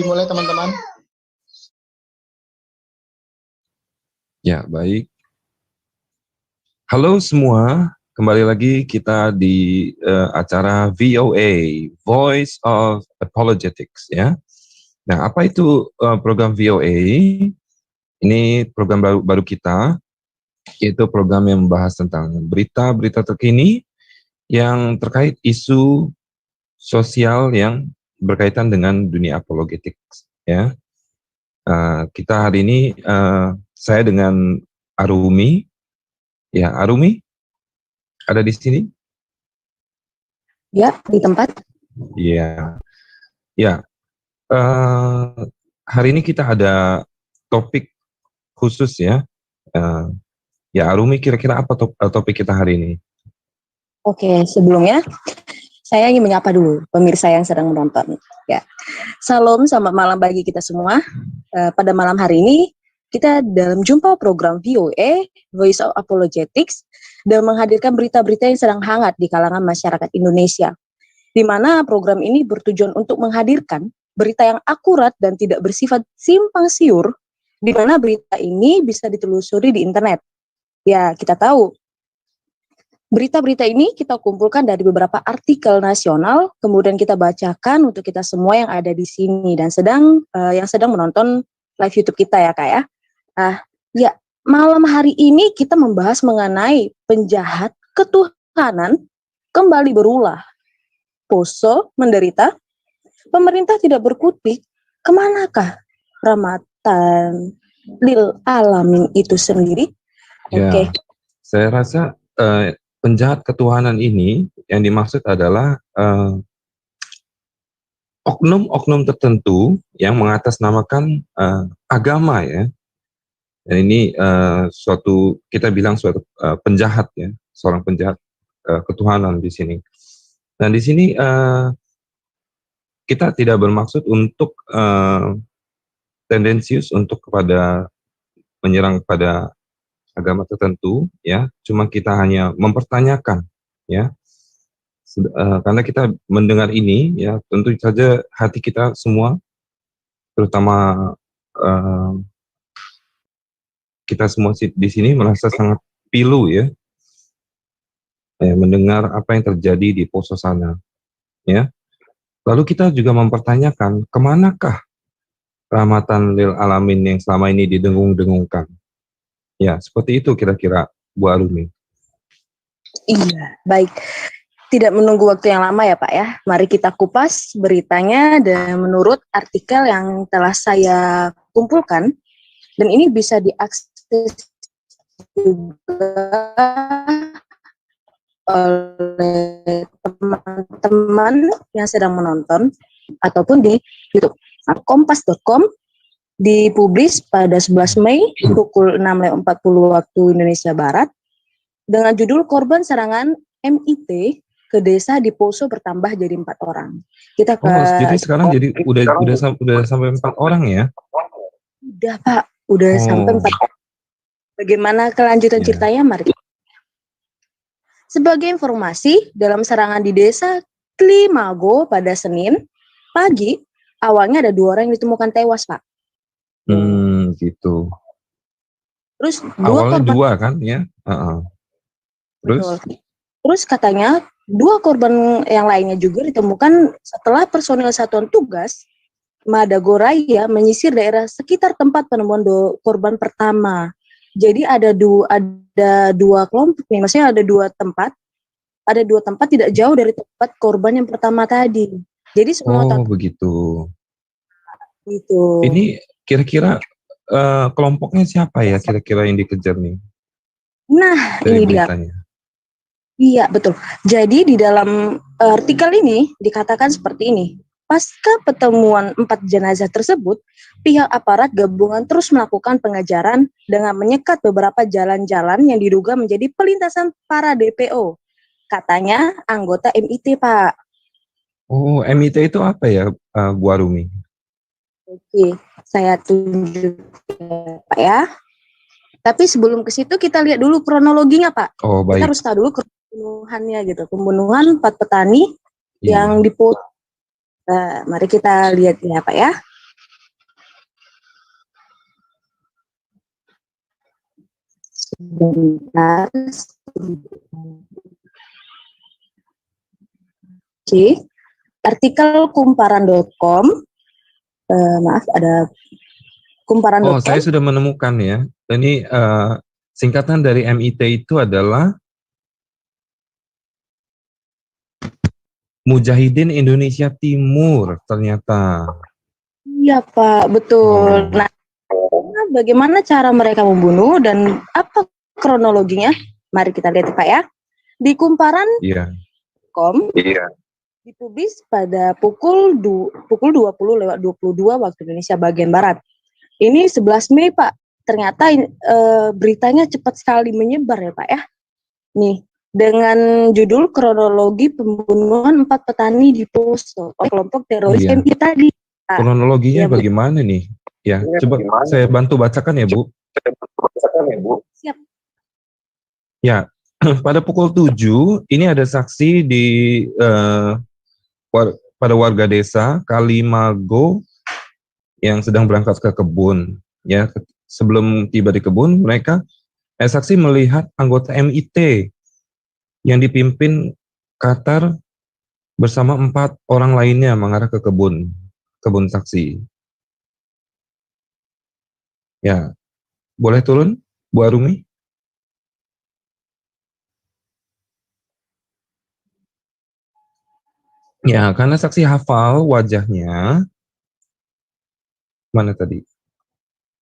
dimulai teman-teman. Ya, baik. Halo semua, kembali lagi kita di acara VOA, Voice of Apologetics, ya. Nah, apa itu program VOA? Ini program baru kita, yaitu program yang membahas tentang berita-berita terkini yang terkait isu sosial yang berkaitan dengan dunia apologetics, ya. Kita hari ini saya dengan Arumi. Ya, Arumi ada di sini? Ya, di tempat. Iya, ya. Hari ini kita ada topik khusus ya. Ya, Arumi, kira-kira apa topik kita hari ini? Oke, sebelumnya saya ingin menyapa dulu pemirsa yang sedang menonton. Ya, salam, selamat malam bagi kita semua. Pada malam hari ini kita dalam jumpa program VOA Voice of Apologetics dan menghadirkan berita-berita yang sedang hangat di kalangan masyarakat Indonesia, di mana program ini bertujuan untuk menghadirkan berita yang akurat dan tidak bersifat simpang siur, di mana berita ini bisa ditelusuri di internet. Ya, kita tahu berita-berita ini kita kumpulkan dari beberapa artikel nasional, kemudian kita bacakan untuk kita semua yang ada di sini dan yang sedang menonton live YouTube kita ya Kak ya. Ya, malam hari ini kita membahas mengenai penjahat ketuhanan kembali berulah. Poso menderita, pemerintah tidak berkutik, kemanakah rahmatan lil alamin itu sendiri? Ya, Oke. Saya rasa penjahat ketuhanan ini yang dimaksud adalah oknum-oknum tertentu yang mengatasnamakan agama ya. Dan ini kita bilang suatu penjahat ya, seorang penjahat ketuhanan di sini. Dan di sini kita tidak bermaksud untuk tendensius untuk menyerang kepada agama tertentu ya, cuma kita hanya mempertanyakan ya. Karena kita mendengar ini ya, tentu saja hati kita semua, terutama kita semua di sini merasa sangat pilu ya, mendengar apa yang terjadi di Poso sana ya. Lalu kita juga mempertanyakan kemanakah rahmatan lil alamin yang selama ini didengung-dengungkan. Ya, seperti itu kira-kira Bu Arumi. Iya, baik. Tidak menunggu waktu yang lama ya Pak ya. Mari kita kupas beritanya dan menurut artikel yang telah saya kumpulkan, dan ini bisa diakses juga oleh teman-teman yang sedang menonton ataupun di YouTube. Kompas.com dipublis pada 11 Mei pukul 6.40 waktu Indonesia Barat dengan judul korban serangan MIT ke desa di Poso bertambah jadi 4 orang. Kita jadi sekarang jadi udah sampai 4 orang ya? Udah Pak, udah sampai 4 orang. Bagaimana kelanjutan ceritanya? Mari. Sebagai informasi, dalam serangan di desa Klimago pada Senin pagi, awalnya ada 2 orang yang ditemukan tewas, Pak. Gitu. Terus awalnya 2 kan ya? Terus katanya 2 korban yang lainnya juga ditemukan setelah personil satuan tugas Madagoraya menyisir daerah sekitar tempat penemuan korban pertama. Jadi ada dua kelompok nih, maksudnya ada 2 tempat. Ada 2 tempat tidak jauh dari tempat korban yang pertama tadi. Jadi semua begitu. Gitu. Ini kira-kira kelompoknya siapa ya kira-kira yang dikejar nih? Nah, dari ini beritanya. dia. Iya, betul. Jadi di dalam artikel ini dikatakan seperti ini. Pasca pertemuan 4 jenazah tersebut, pihak aparat gabungan terus melakukan pengejaran dengan menyekat beberapa jalan-jalan yang diduga menjadi pelintasan para DPO. Katanya anggota MIT, Pak. Oh, MIT itu apa ya, Bu Arumi? Oke, saya tunjuk Pak ya. Tapi sebelum ke situ kita lihat dulu kronologinya, Pak. Oh, baik. Kita harus tahu dulu pembunuhannya gitu. Pembunuhan 4 petani yang dipoto. Mari kita lihat ya Pak ya. Sebentar. Oke, artikel kumparan.com, maaf ada Oh, saya kumparan.com. sudah menemukan ya. Ini singkatan dari MIT itu adalah Mujahidin Indonesia Timur ternyata. Iya Pak, betul. Oh, Nah, bagaimana cara mereka membunuh dan apa kronologinya? Mari kita lihat Pak ya. Di kumparan.com iya. dipublis pada pukul 20:22 waktu Indonesia bagian Barat. Ini 11 Mei Pak. Ternyata beritanya cepat sekali menyebar ya Pak ya. Nih, dengan judul kronologi pembunuhan 4 petani di Poso oleh kelompok teroris Iya. MI tadi. Pak. Kronologinya Ya, Bu. bagaimana nih? Ya, coba saya bantu bacakan ya, Bu. Siap. Ya, pada pukul 7, ini ada saksi di pada warga desa Kalimago yang sedang berangkat ke kebun. Ya, sebelum tiba di kebun, saksi melihat anggota MIT yang dipimpin Qatar bersama 4 orang lainnya mengarah ke kebun saksi. Ya, boleh turun, Bu Arumi? Ya, karena saksi hafal wajahnya, mana tadi?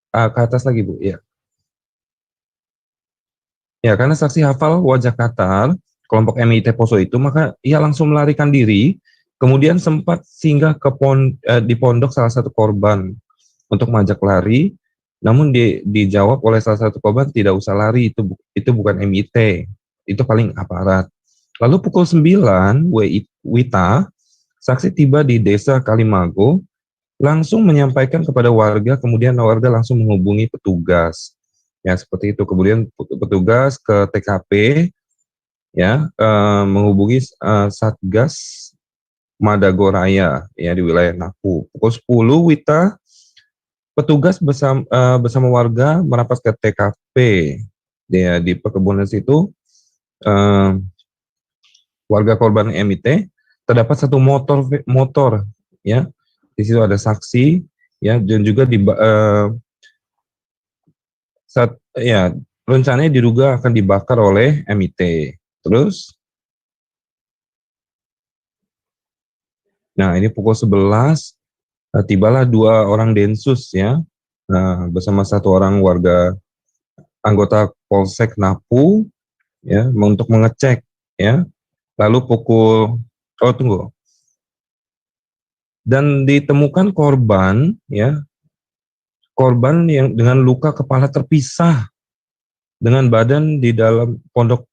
Ke atas lagi, Bu. Ya. Ya, karena saksi hafal wajah Qatar, kelompok MIT Poso itu, maka ia langsung melarikan diri, kemudian sempat singgah di pondok salah satu korban untuk mengajak lari, namun dijawab oleh salah satu korban tidak usah lari, itu bukan MIT, itu paling aparat. Lalu pukul 9, Wita, saksi tiba di desa Kalimago, langsung menyampaikan kepada warga, kemudian warga langsung menghubungi petugas. Ya, seperti itu. Kemudian petugas ke TKP, ya, menghubungi Satgas Madagoraya, ya, di wilayah Napu. Pukul 10, Wita, petugas bersama warga merapat ke TKP, ya, di perkebunan situ. Warga korban MIT, terdapat satu motor, ya, di situ ada saksi, ya, dan juga ya, rencananya diduga akan dibakar oleh MIT. Terus, nah ini pukul 11, tibalah 2 orang Densus, ya, bersama 1 orang warga anggota Polsek Napu, ya, untuk mengecek, ya. Lalu tunggu, dan ditemukan korban yang dengan luka kepala terpisah dengan badan di dalam pondok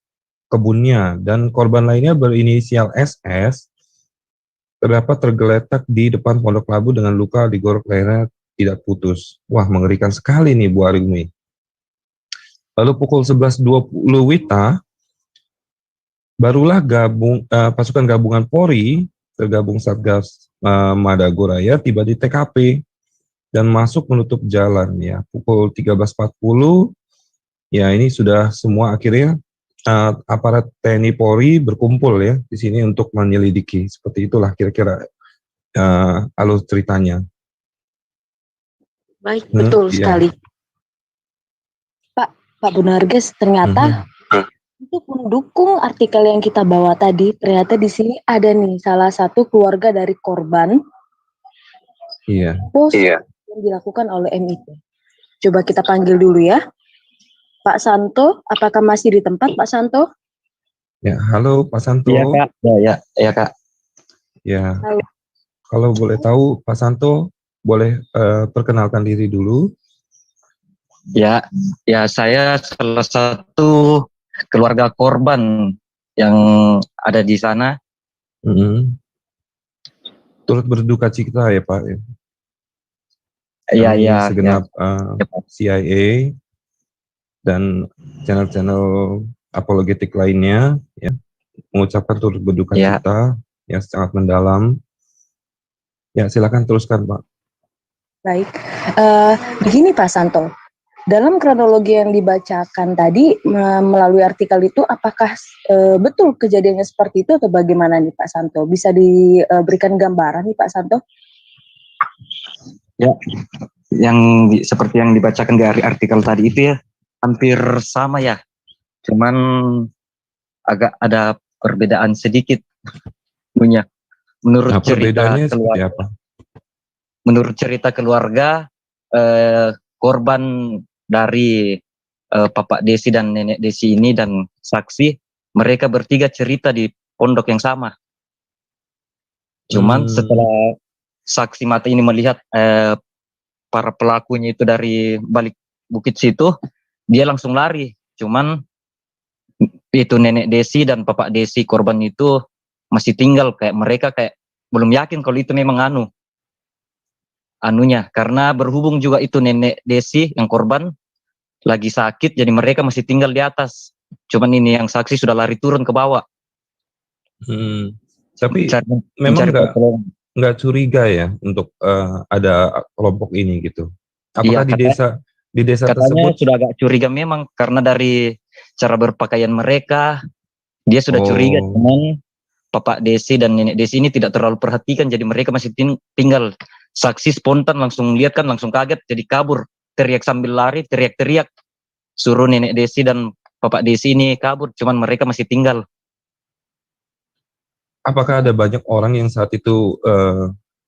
kebunnya, dan korban lainnya berinisial SS terdapat tergeletak di depan pondok labu dengan luka digorok lehernya tidak putus. Wah, mengerikan sekali nih, Bu Arumi. Lalu pukul 11.20 Wita, barulah pasukan gabungan Polri tergabung Satgas Madagoraya tiba di TKP dan masuk menutup jalan, ya. Pukul 13.40, ya, ini sudah semua akhirnya aparat TNI Polri berkumpul, ya, di sini untuk menyelidiki. Seperti itulah kira-kira alur ceritanya. Baik, betul Iya. sekali. Pak Bunarges, ternyata untuk mendukung artikel yang kita bawa tadi, ternyata di sini ada nih salah satu keluarga dari korban Iya. yang dilakukan oleh MIT. Coba kita panggil dulu ya. Pak Santo, apakah masih di tempat Pak Santo? Ya, halo Pak Santo. Iya Kak, ya Kak. Ya, Halo. kalau boleh tahu Pak Santo, boleh perkenalkan diri dulu. Ya, saya salah satu keluarga korban yang ada di sana. Turut berduka cita ya Pak. Iya. Segenap CIA dan channel-channel apologetik lainnya, ya, mengucapkan turut berduka cita yang sangat mendalam. Ya, silakan teruskan Pak. Baik, begini Pak Santo, dalam kronologi yang dibacakan tadi melalui artikel itu, apakah betul kejadiannya seperti itu atau bagaimana nih Pak Santo? Bisa diberikan gambaran nih Pak Santo? Ya, seperti yang dibacakan dari artikel tadi itu ya, hampir sama ya. Cuman agak ada perbedaan sedikit punya. Nah, perbedaannya seperti apa? Menurut cerita keluarga, korban dari Bapak Desi dan Nenek Desi ini dan saksi, mereka bertiga cerita di pondok yang sama. Cuman setelah saksi mata ini melihat para pelakunya itu dari balik bukit situ, dia langsung lari. Cuman itu Nenek Desi dan Bapak Desi korban itu masih tinggal, kayak mereka kayak belum yakin kalau itu memang anunya, karena berhubung juga itu Nenek Desi yang korban lagi sakit, jadi mereka masih tinggal di atas. Cuman ini yang saksi sudah lari turun ke bawah. Tapi memang nggak curiga ya untuk ada kelompok ini gitu. Apakah iya, di desa katanya tersebut sudah agak curiga memang karena dari cara berpakaian mereka, dia sudah curiga. Cuman Bapak Desi dan Nenek Desi ini tidak terlalu perhatikan, jadi mereka masih tinggal. Saksi spontan langsung lihat kan, langsung kaget, jadi kabur, teriak sambil lari, teriak-teriak, suruh Nenek Desi dan Bapak Desi ini kabur, cuman mereka masih tinggal. Apakah ada banyak orang yang saat itu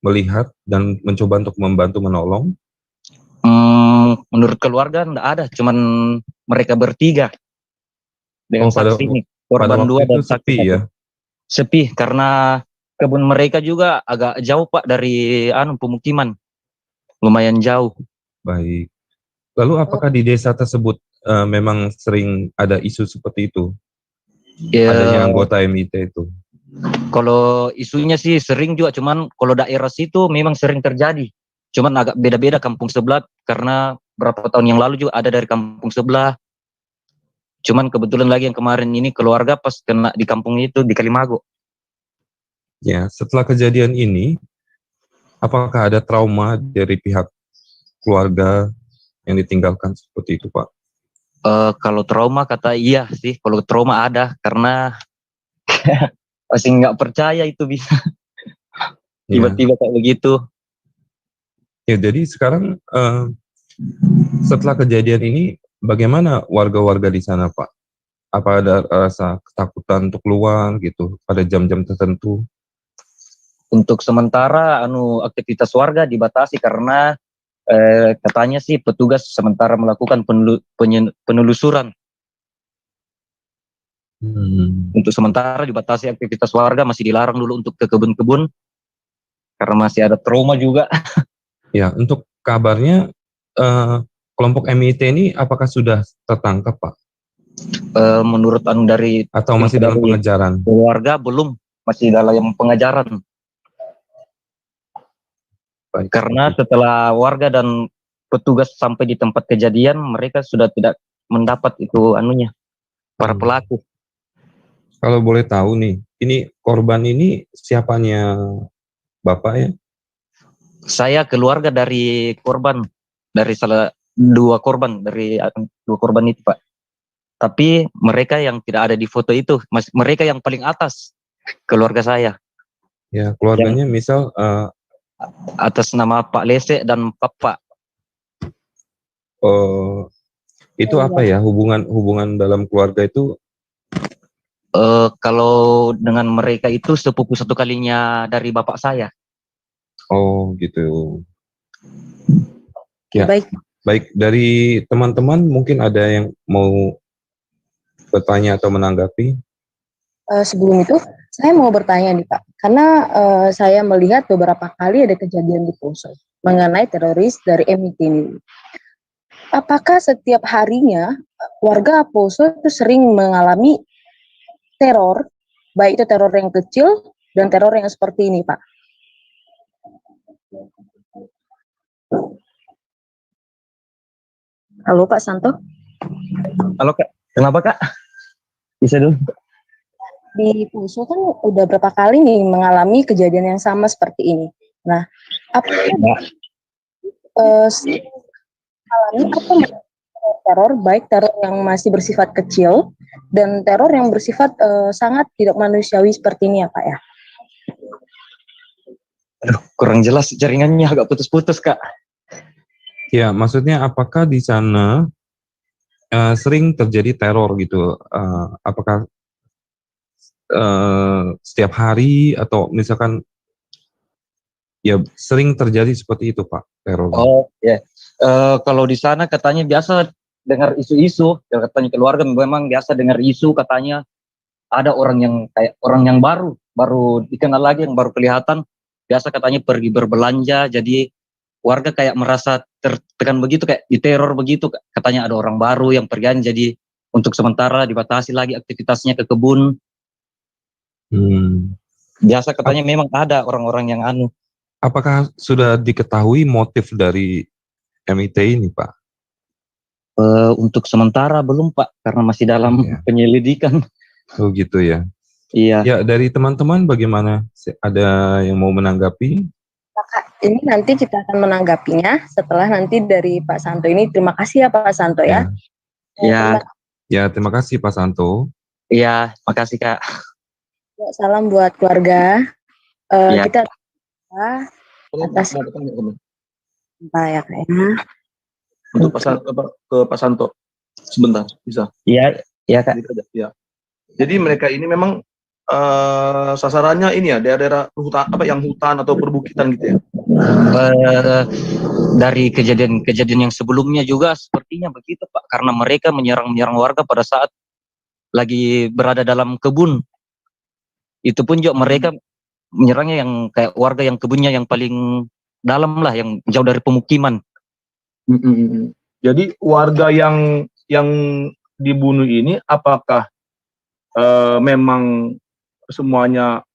melihat dan mencoba untuk membantu menolong? Menurut keluarga enggak ada, cuman mereka bertiga dengan saksi ini, korban dua dan saksi sepi ya? Sepi karena kebun mereka juga agak jauh Pak dari pemukiman, lumayan jauh. Baik. Lalu apakah di desa tersebut memang sering ada isu seperti itu? Adanya anggota MIT itu? Kalau isunya sih sering juga, cuman kalau daerah situ memang sering terjadi. Cuman agak beda-beda kampung sebelah, karena berapa tahun yang lalu juga ada dari kampung sebelah. Cuman kebetulan lagi yang kemarin ini keluarga pas kena di kampung itu, di Kalimago. Ya, setelah kejadian ini, apakah ada trauma dari pihak keluarga yang ditinggalkan seperti itu, Pak? Kalau trauma kata iya sih, kalau trauma ada, karena masih nggak percaya itu bisa tiba-tiba kayak begitu. Ya, jadi sekarang setelah kejadian ini, bagaimana warga-warga di sana, Pak? Apa ada rasa ketakutan untuk keluar gitu pada jam-jam tertentu? Untuk sementara aktivitas warga dibatasi karena katanya sih petugas sementara melakukan penelusuran. Untuk sementara dibatasi aktivitas warga, masih dilarang dulu untuk ke kebun-kebun karena masih ada trauma juga. Ya, untuk kabarnya kelompok MIT ini apakah sudah tertangkap, Pak? Menurut dari atau masih dalam pengejaran? Keluarga belum, masih dalam pengejaran. Baik, karena setelah warga dan petugas sampai di tempat kejadian, mereka sudah tidak mendapat itu para pelaku. Kalau boleh tahu nih, ini korban ini siapanya Bapak ya? Saya keluarga dari korban, dari dua korban itu Pak. Tapi mereka yang tidak ada di foto itu, mereka yang paling atas, keluarga saya. Ya, keluarganya misal atas nama Pak Lese dan Papa. Itu apa ya hubungan dalam keluarga itu? Kalau dengan mereka itu sepupu satu kalinya dari bapak saya. Oh gitu. Ya, baik. Dari teman-teman mungkin ada yang mau bertanya atau menanggapi? Sebelum itu, saya mau bertanya nih Pak, karena saya melihat beberapa kali ada kejadian di Poso mengenai teroris dari MIT ini. Apakah setiap harinya warga Poso itu sering mengalami teror, baik itu teror yang kecil dan teror yang seperti ini, Pak? Halo Pak Santo. Halo Kak, kenapa Kak? Bisa dulu. Di Poso kan udah berapa kali nih mengalami kejadian yang sama seperti ini. Nah, apakah alami atau teror, baik teror yang masih bersifat kecil dan teror yang bersifat sangat tidak manusiawi seperti ini ya Pak ya. Aduh, kurang jelas jaringannya agak putus-putus Kak. Ya, maksudnya apakah di sana sering terjadi teror gitu? Apakah setiap hari atau misalkan ya sering terjadi seperti itu Pak, teror? Oh ya, kalau di sana katanya biasa dengar isu-isu, ya katanya keluarga memang biasa dengar isu katanya ada orang yang kayak orang yang baru dikenal lagi, yang baru kelihatan, biasa katanya pergi berbelanja, jadi warga kayak merasa tertekan begitu, kayak diteror begitu, katanya ada orang baru yang pergi, jadi untuk sementara dibatasi lagi aktivitasnya ke kebun. Biasa katanya memang ada orang-orang yang anu. Apakah sudah diketahui motif dari MIT ini Pak? Untuk sementara belum Pak, karena masih dalam penyelidikan. Oh gitu ya. Iya. Ya, dari teman-teman bagaimana? Ada yang mau menanggapi? Ini nanti kita akan menanggapinya setelah nanti dari Pak Santo ini. Terima kasih ya Pak Santo ya. Ya. Ya, terima kasih Pak Santo. Iya, makasih Kak. Ya, salam buat keluarga. Kita atas apa ya Kak ya. Untuk ke Pak Santo sebentar bisa. Iya, iya Kak. Ya. Jadi mereka ini memang sasarannya ini ya daerah hutan, hutan atau perbukitan gitu ya. Dari kejadian yang sebelumnya juga sepertinya begitu Pak, karena mereka menyerang warga pada saat lagi berada dalam kebun. Itu pun juga mereka menyerangnya yang kayak warga yang kebunnya yang paling dalam lah, yang jauh dari pemukiman. Jadi warga yang dibunuh ini apakah memang semuanya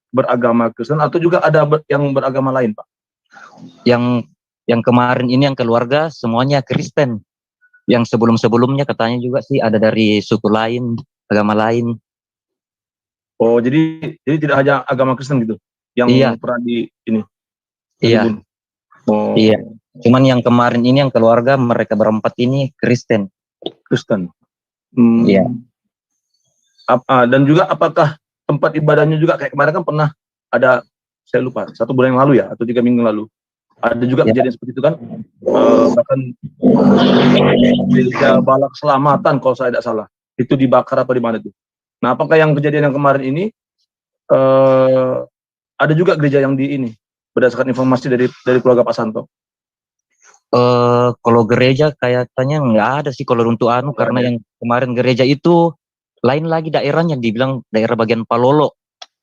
beragama Kristen atau juga ada yang beragama lain Pak? Yang kemarin ini yang keluarga semuanya Kristen. Yang sebelumnya katanya juga sih ada dari suku lain, agama lain. Oh, jadi tidak hanya agama Kristen gitu yang pernah di ini. Iya. Oh. Iya. Cuman yang kemarin ini yang keluarga mereka berempat ini Kristen. Iya. Dan juga apakah tempat ibadahnya juga kayak kemarin kan pernah ada, saya lupa, 1 bulan yang lalu ya atau 3 minggu lalu ada juga kejadian seperti itu kan, bahkan gereja Balak Selamatan kalau saya tidak salah itu dibakar apa di mana itu. Nah, apakah yang kejadian yang kemarin ini ada juga gereja yang di ini berdasarkan informasi dari keluarga Pak Santo? Kalau gereja kayaknya nggak ada sih kalau untuk karena yang kemarin gereja itu lain lagi daerahnya, dibilang daerah bagian Palolo.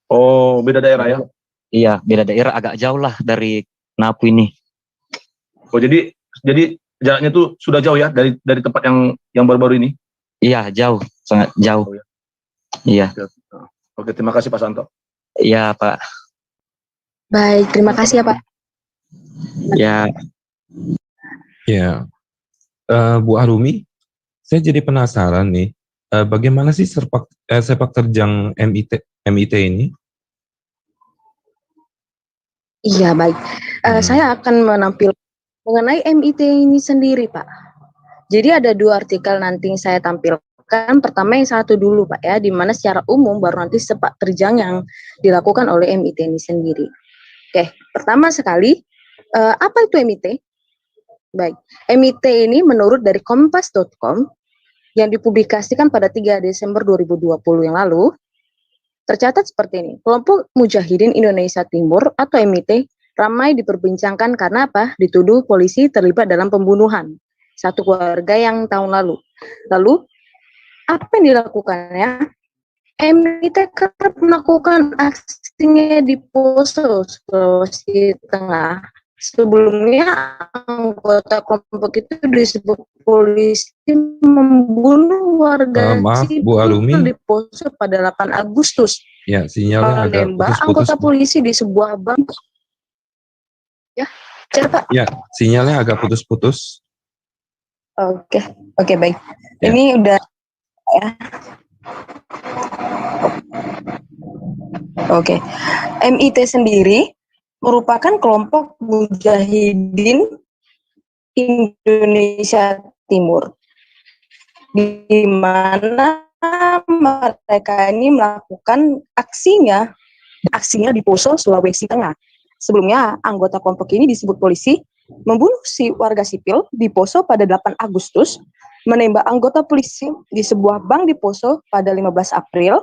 Oh, beda daerah ya? Iya, beda daerah, agak jauh lah dari Napu ini. Oh, jadi jaraknya tuh sudah jauh ya dari tempat yang baru-baru ini? Iya, jauh, sangat jauh. Oh, ya. Iya. Oke, terima kasih Pak Santo. Iya, Pak. Baik, terima kasih ya Pak. Ya. Ya, Bu Arumi, saya jadi penasaran nih, bagaimana sih sepak terjang MIT ini? Iya, baik. Saya akan menampilkan mengenai MIT ini sendiri, Pak. Jadi ada 2 artikel nanti yang saya tampilkan. Pertama yang satu dulu, Pak ya, di mana secara umum baru nanti sepak terjang yang dilakukan oleh MIT ini sendiri. Oke, pertama sekali, apa itu MIT? Baik, MIT ini menurut dari kompas.com yang dipublikasikan pada 3 Desember 2020 yang lalu, tercatat seperti ini. Kelompok Mujahidin Indonesia Timur atau MIT ramai diperbincangkan karena apa? Dituduh polisi terlibat dalam pembunuhan satu keluarga yang tahun lalu. Lalu, apa yang dilakukannya? MIT kerap melakukan aksinya di Poso, Sulawesi Tengah. Sebelumnya, anggota kelompok itu disebut polisi membunuh warga Bu Arumi, di Poso pada 8 Agustus. Ya, sinyalnya agak putus-putus. Anggota polisi di sebuah bank. Ya, siapa? Ya, sinyalnya agak putus-putus. Oke, baik. Ya. Ini udah ya. Oke. MIT sendiri merupakan kelompok mujahidin Indonesia Timur, di mana mereka ini melakukan aksinya di Poso, Sulawesi Tengah. Sebelumnya, anggota kelompok ini disebut polisi membunuh si warga sipil di Poso pada 8 Agustus, menembak anggota polisi di sebuah bank di Poso pada 15 April.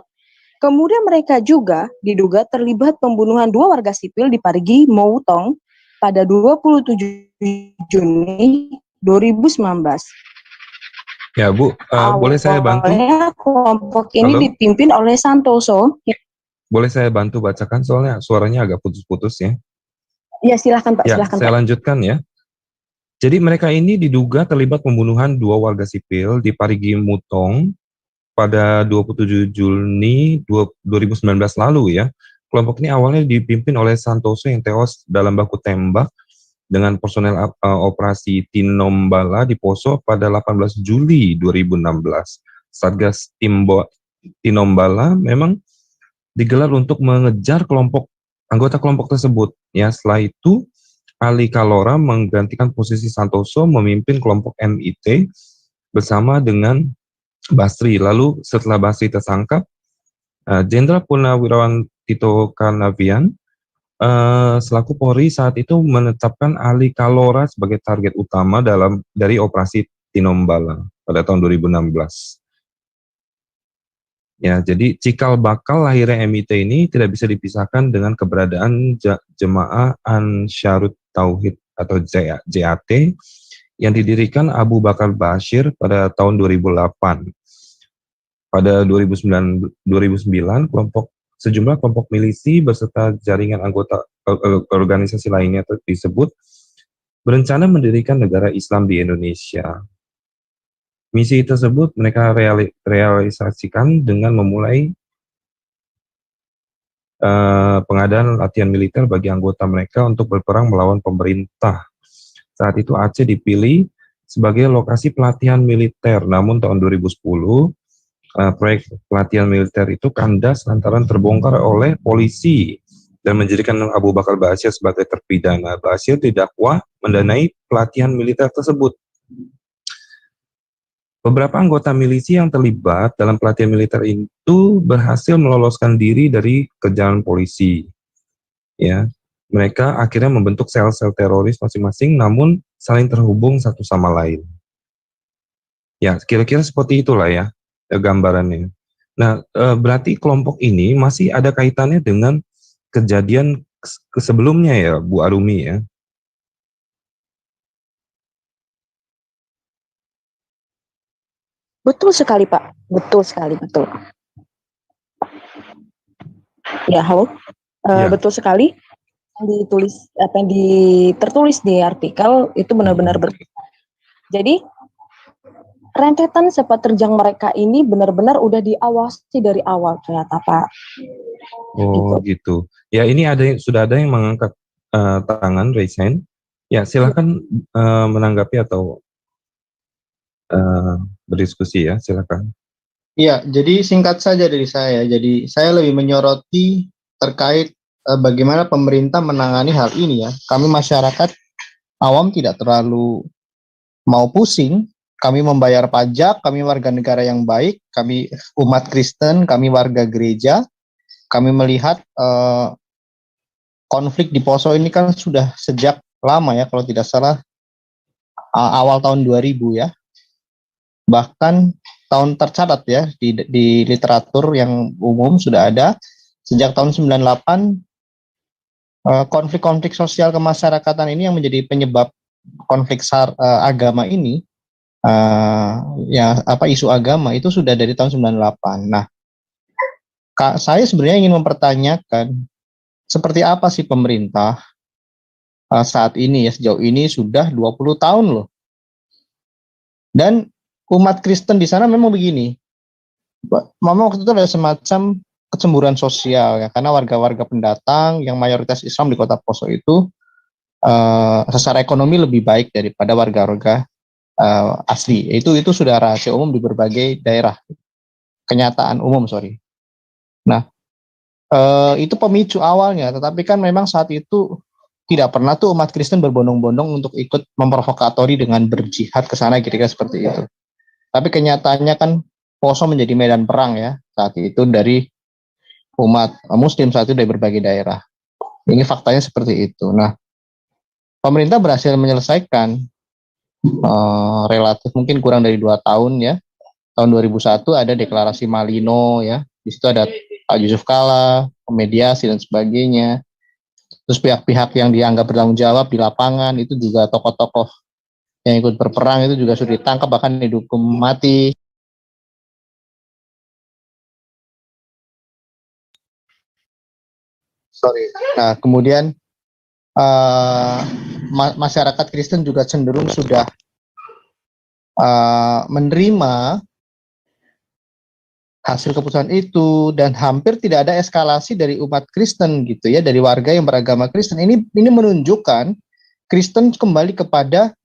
Kemudian mereka juga diduga terlibat pembunuhan 2 warga sipil di Parigi Moutong pada 27 Juni 2019. Ya Bu, boleh saya bantu? Awalnya kelompok ini Halo? dipimpin oleh Santoso. Boleh saya bantu bacakan soalnya suaranya agak putus-putus ya. Ya silahkan Pak, Ya, silahkan saya Pak. lanjutkan ya. Jadi mereka ini diduga terlibat pembunuhan 2 warga sipil di Parigi Mutong pada 27 Juni 2019 lalu ya. Kelompok ini awalnya dipimpin oleh Santoso yang tewas dalam baku tembak dengan personel operasi Tinombala di Poso pada 18 Juli 2016. Satgas Tinombala memang digelar untuk mengejar anggota kelompok tersebut. Ya, setelah itu Ali Kalora menggantikan posisi Santoso memimpin kelompok MIT bersama dengan Basri. Lalu setelah Basri tersangkap, Jenderal Purnawirawan Tito Karnavian selaku Polri saat itu menetapkan Ali Kalora sebagai target utama dari operasi Tinombala pada tahun 2016. Ya, jadi cikal bakal lahirnya MIT ini tidak bisa dipisahkan dengan keberadaan Jemaah Ansharut Tauhid atau JAT yang didirikan Abu Bakar Bashir pada tahun 2008. Pada 2009 sejumlah kelompok milisi beserta jaringan anggota organisasi lainnya tersebut berencana mendirikan negara Islam di Indonesia. Misi tersebut mereka realisasikan dengan memulai pengadaan latihan militer bagi anggota mereka untuk berperang melawan pemerintah. Saat itu Aceh dipilih sebagai lokasi pelatihan militer, namun tahun 2010 proyek pelatihan militer itu kandas lantaran terbongkar oleh polisi dan menjadikan Abu Bakar Bashir sebagai terpidana. Bashir didakwa mendanai pelatihan militer tersebut. Beberapa anggota milisi yang terlibat dalam pelatihan militer itu berhasil meloloskan diri dari kejaran polisi. Ya, mereka akhirnya membentuk sel-sel teroris masing-masing, namun saling terhubung satu sama lain. Ya, kira-kira seperti itulah ya gambarannya. Nah, berarti kelompok ini masih ada kaitannya dengan kejadian sebelumnya ya, Bu Arumi ya? Betul sekali Pak, betul sekali, betul. Ya, halo. Ya. Betul sekali. Yang tertulis di artikel itu benar-benar betul. Jadi rentetan sepak terjang mereka ini benar-benar udah diawasi dari awal ternyata Pak. Oh gitu. Ya ini sudah ada yang mengangkat tangan, raise hand. Ya silakan menanggapi atau berdiskusi ya, silakan. Iya, jadi singkat saja dari saya. Jadi saya lebih menyoroti terkait bagaimana pemerintah menangani hal ini ya. Kami masyarakat awam tidak terlalu mau pusing. Kami membayar pajak, kami warga negara yang baik, kami umat Kristen, kami warga gereja. Kami melihat konflik di Poso ini kan sudah sejak lama ya, kalau tidak salah awal tahun 2000 ya. Bahkan tahun tercatat ya di literatur yang umum sudah ada sejak tahun 98 konflik-konflik sosial kemasyarakatan ini yang menjadi penyebab konflik agama ini isu agama itu sudah dari tahun 98. Nah, saya sebenarnya ingin mempertanyakan seperti apa sih pemerintah saat ini ya, sejauh ini sudah 20 tahun loh. Dan umat Kristen di sana memang begini. Memang waktu itu ada semacam kecemburuan sosial ya, karena warga-warga pendatang yang mayoritas Islam di Kota Poso itu secara ekonomi lebih baik daripada warga-warga asli. Itu sudah rahasia umum di berbagai daerah. Kenyataan umum, sorry. Nah, itu pemicu awalnya, tetapi kan memang saat itu tidak pernah tuh umat Kristen berbondong-bondong untuk ikut memprovokatori dengan berjihad ke sana kira-kira seperti itu. Tapi kenyataannya kan Poso menjadi medan perang ya saat itu dari umat Muslim saat itu dari berbagai daerah. Ini faktanya seperti itu. Nah, pemerintah berhasil menyelesaikan relatif mungkin kurang dari 2 tahun ya. Tahun 2001 ada deklarasi Malino ya. Di situ ada Pak Yusuf Kala, mediasi dan sebagainya. Terus pihak-pihak yang dianggap bertanggung jawab di lapangan itu juga tokoh-tokoh yang ikut berperang itu juga sudah ditangkap bahkan dihukum mati. Sorry. Nah, kemudian masyarakat Kristen juga cenderung sudah menerima hasil keputusan itu dan hampir tidak ada eskalasi dari umat Kristen gitu ya, dari warga yang beragama Kristen. Ini menunjukkan Kristen kembali kepada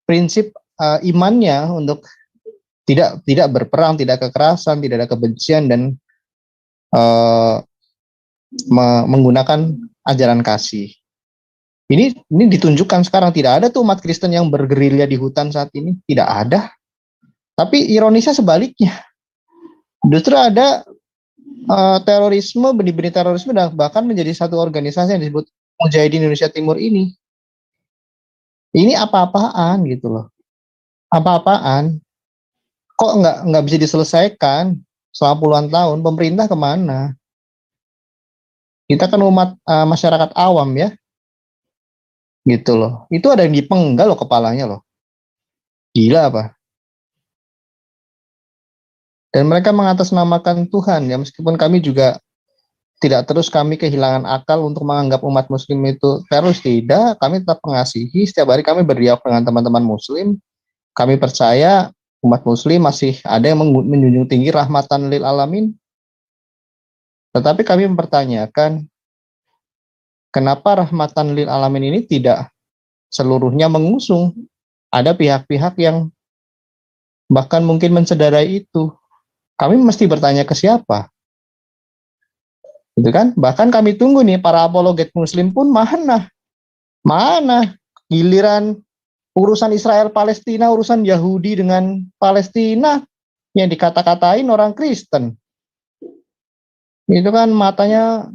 prinsip imannya untuk tidak berperang, tidak kekerasan, tidak ada kebencian dan menggunakan ajaran kasih. Ini ditunjukkan sekarang, tidak ada tuh umat Kristen yang bergerilya di hutan saat ini, tidak ada. Tapi ironisnya sebaliknya. Justru ada terorisme, benih-benih terorisme dan bahkan menjadi satu organisasi yang disebut Mujahidin Indonesia Timur ini. Ini apa-apaan gitu loh. Apa-apaan. Kok nggak bisa diselesaikan selama puluhan tahun? Pemerintah kemana? Kita kan umat masyarakat awam ya. Gitu loh. Itu ada yang dipenggal loh kepalanya loh. Gila apa? Dan mereka mengatasnamakan Tuhan ya, meskipun kami juga tidak terus kami kehilangan akal untuk menganggap umat muslim itu teroris, tidak, kami tetap mengasihi, setiap hari kami berdialog dengan teman-teman muslim, kami percaya umat muslim masih ada yang menjunjung tinggi rahmatan lil alamin, tetapi kami mempertanyakan kenapa rahmatan lil alamin ini tidak seluruhnya mengusung, ada pihak-pihak yang bahkan mungkin mencederai itu. Kami mesti bertanya ke siapa? Gitu kan? Bahkan kami tunggu nih para apologet muslim pun mana giliran urusan Israel Palestina, urusan Yahudi dengan Palestina yang dikata-katain orang Kristen. Itu kan matanya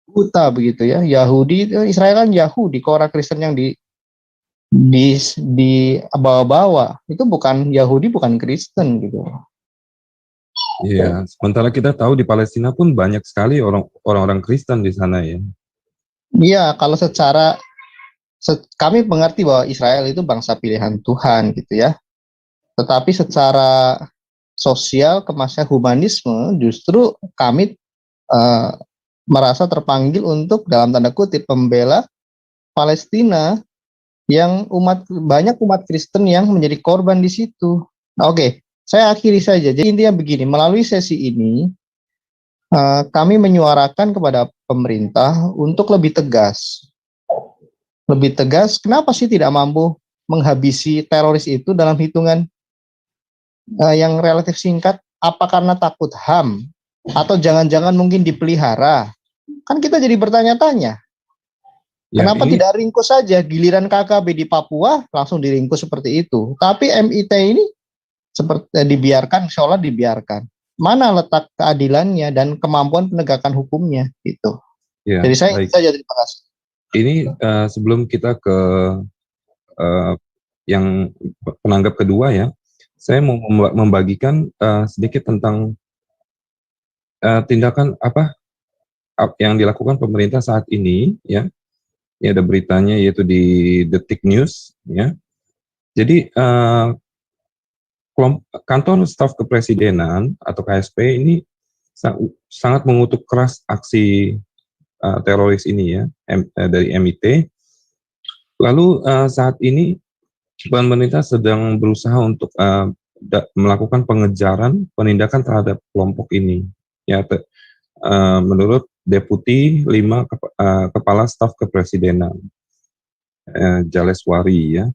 buta begitu ya. Yahudi, Israel kan Yahudi, kok orang Kristen yang di bawa-bawa itu bukan Yahudi, bukan Kristen gitu. Iya, sementara kita tahu di Palestina pun banyak sekali orang-orang Kristen di sana ya. Iya, kalau kami mengerti bahwa Israel itu bangsa pilihan Tuhan gitu ya. Tetapi secara sosial, kemasan humanisme, justru kami merasa terpanggil untuk dalam tanda kutip membela Palestina yang banyak umat Kristen yang menjadi korban di situ. Oke, saya akhiri saja. Jadi intinya begini, melalui sesi ini kami menyuarakan kepada pemerintah untuk lebih tegas. Lebih tegas, kenapa sih tidak mampu menghabisi teroris itu dalam hitungan yang relatif singkat? Apa karena takut HAM? Atau jangan-jangan mungkin dipelihara? Kan kita jadi bertanya-tanya. Ya, Kenapa tidak ringkus saja, giliran KKB di Papua langsung diringkus seperti itu. Tapi MIT ini seperti dibiarkan, seolah dibiarkan. Mana letak keadilannya dan kemampuan penegakan hukumnya itu. ya, Jadi saya baik. saja terima kasih. Ini sebelum kita ke yang penanggap kedua ya, saya mau membagikan sedikit tentang tindakan apa yang dilakukan pemerintah saat ini ya. Ini ada beritanya yaitu di Detik News ya. Jadi kantor staf kepresidenan atau KSP ini sangat mengutuk keras aksi teroris ini ya dari MIT. Lalu saat ini pemerintah sedang berusaha untuk melakukan pengejaran penindakan terhadap kelompok ini. Ya, menurut Deputi 5 Kepala Staf Kepresidenan Jaleswari ya.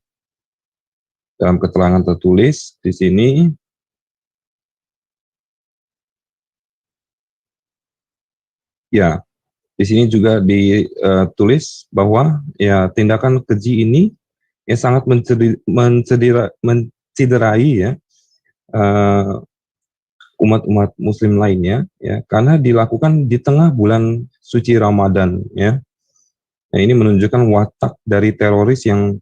Dalam keterangan tertulis di sini ya, Di sini juga ditulis bahwa ya tindakan keji ini ya sangat menciderai ya umat-umat Muslim lainnya, ya, karena dilakukan di tengah bulan suci Ramadan, ya. Nah, ini menunjukkan watak dari teroris yang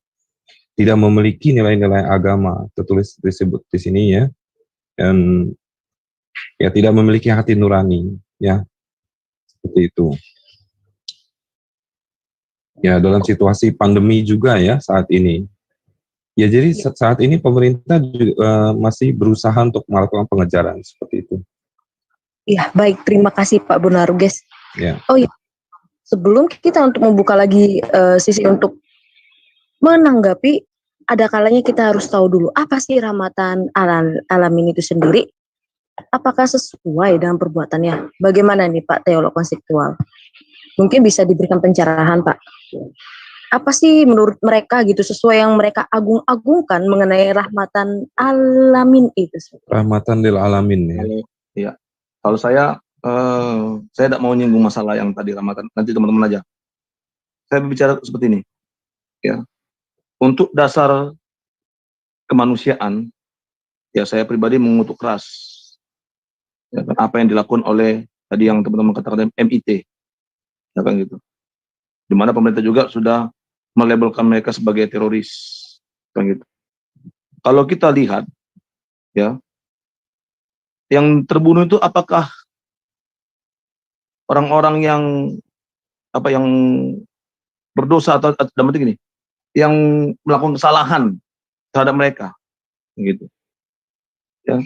tidak memiliki nilai-nilai agama, tertulis disebut di sini, ya, dan ya tidak memiliki hati nurani, ya, seperti itu. Ya, dalam situasi pandemi juga ya saat ini. Ya, jadi saat ini pemerintah juga, masih berusaha untuk melakukan pengejaran seperti itu. Iya, baik. Terima kasih Pak Bonaruges. Ya. Oh iya, sebelum kita untuk membuka lagi sisi untuk menanggapi, ada kalanya kita harus tahu dulu apa sih Ramadan Alamin itu sendiri. Apakah sesuai dengan perbuatannya? Bagaimana nih Pak teolog konseptual? Mungkin bisa diberikan pencerahan Pak. Apa sih menurut mereka gitu sesuai yang mereka agung-agungkan mengenai rahmatan alamin itu? Rahmatan lil alamin ya. Iya. Kalau saya tidak mau nyinggung masalah yang tadi rahmatan, nanti teman-teman aja. Saya berbicara seperti ini. Ya. Untuk dasar kemanusiaan, ya saya pribadi mengutuk keras ya, apa yang dilakukan oleh tadi yang teman-teman katakan MIT, ya kan gitu. Di mana pemerintah juga sudah melabelkan mereka sebagai teroris, kan gitu. Kalau kita lihat, ya, yang terbunuh itu apakah orang-orang yang berdosa atau dalam arti gini, yang melakukan kesalahan terhadap mereka, gitu. Ya,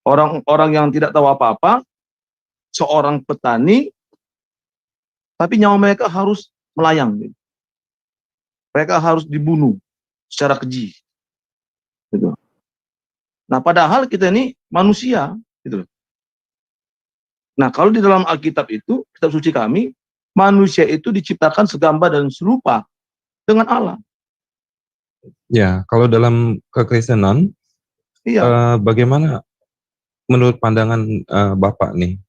orang-orang yang tidak tahu apa-apa, seorang petani, tapi nyawa mereka harus melayang, gitu. Mereka harus dibunuh secara keji, gitu. Nah, padahal kita ini manusia, gitu. Nah, kalau di dalam Alkitab itu, kitab suci kami, manusia itu diciptakan segambar dan serupa dengan Allah. Ya, kalau dalam kekristenan, Iya. bagaimana menurut pandangan Bapak nih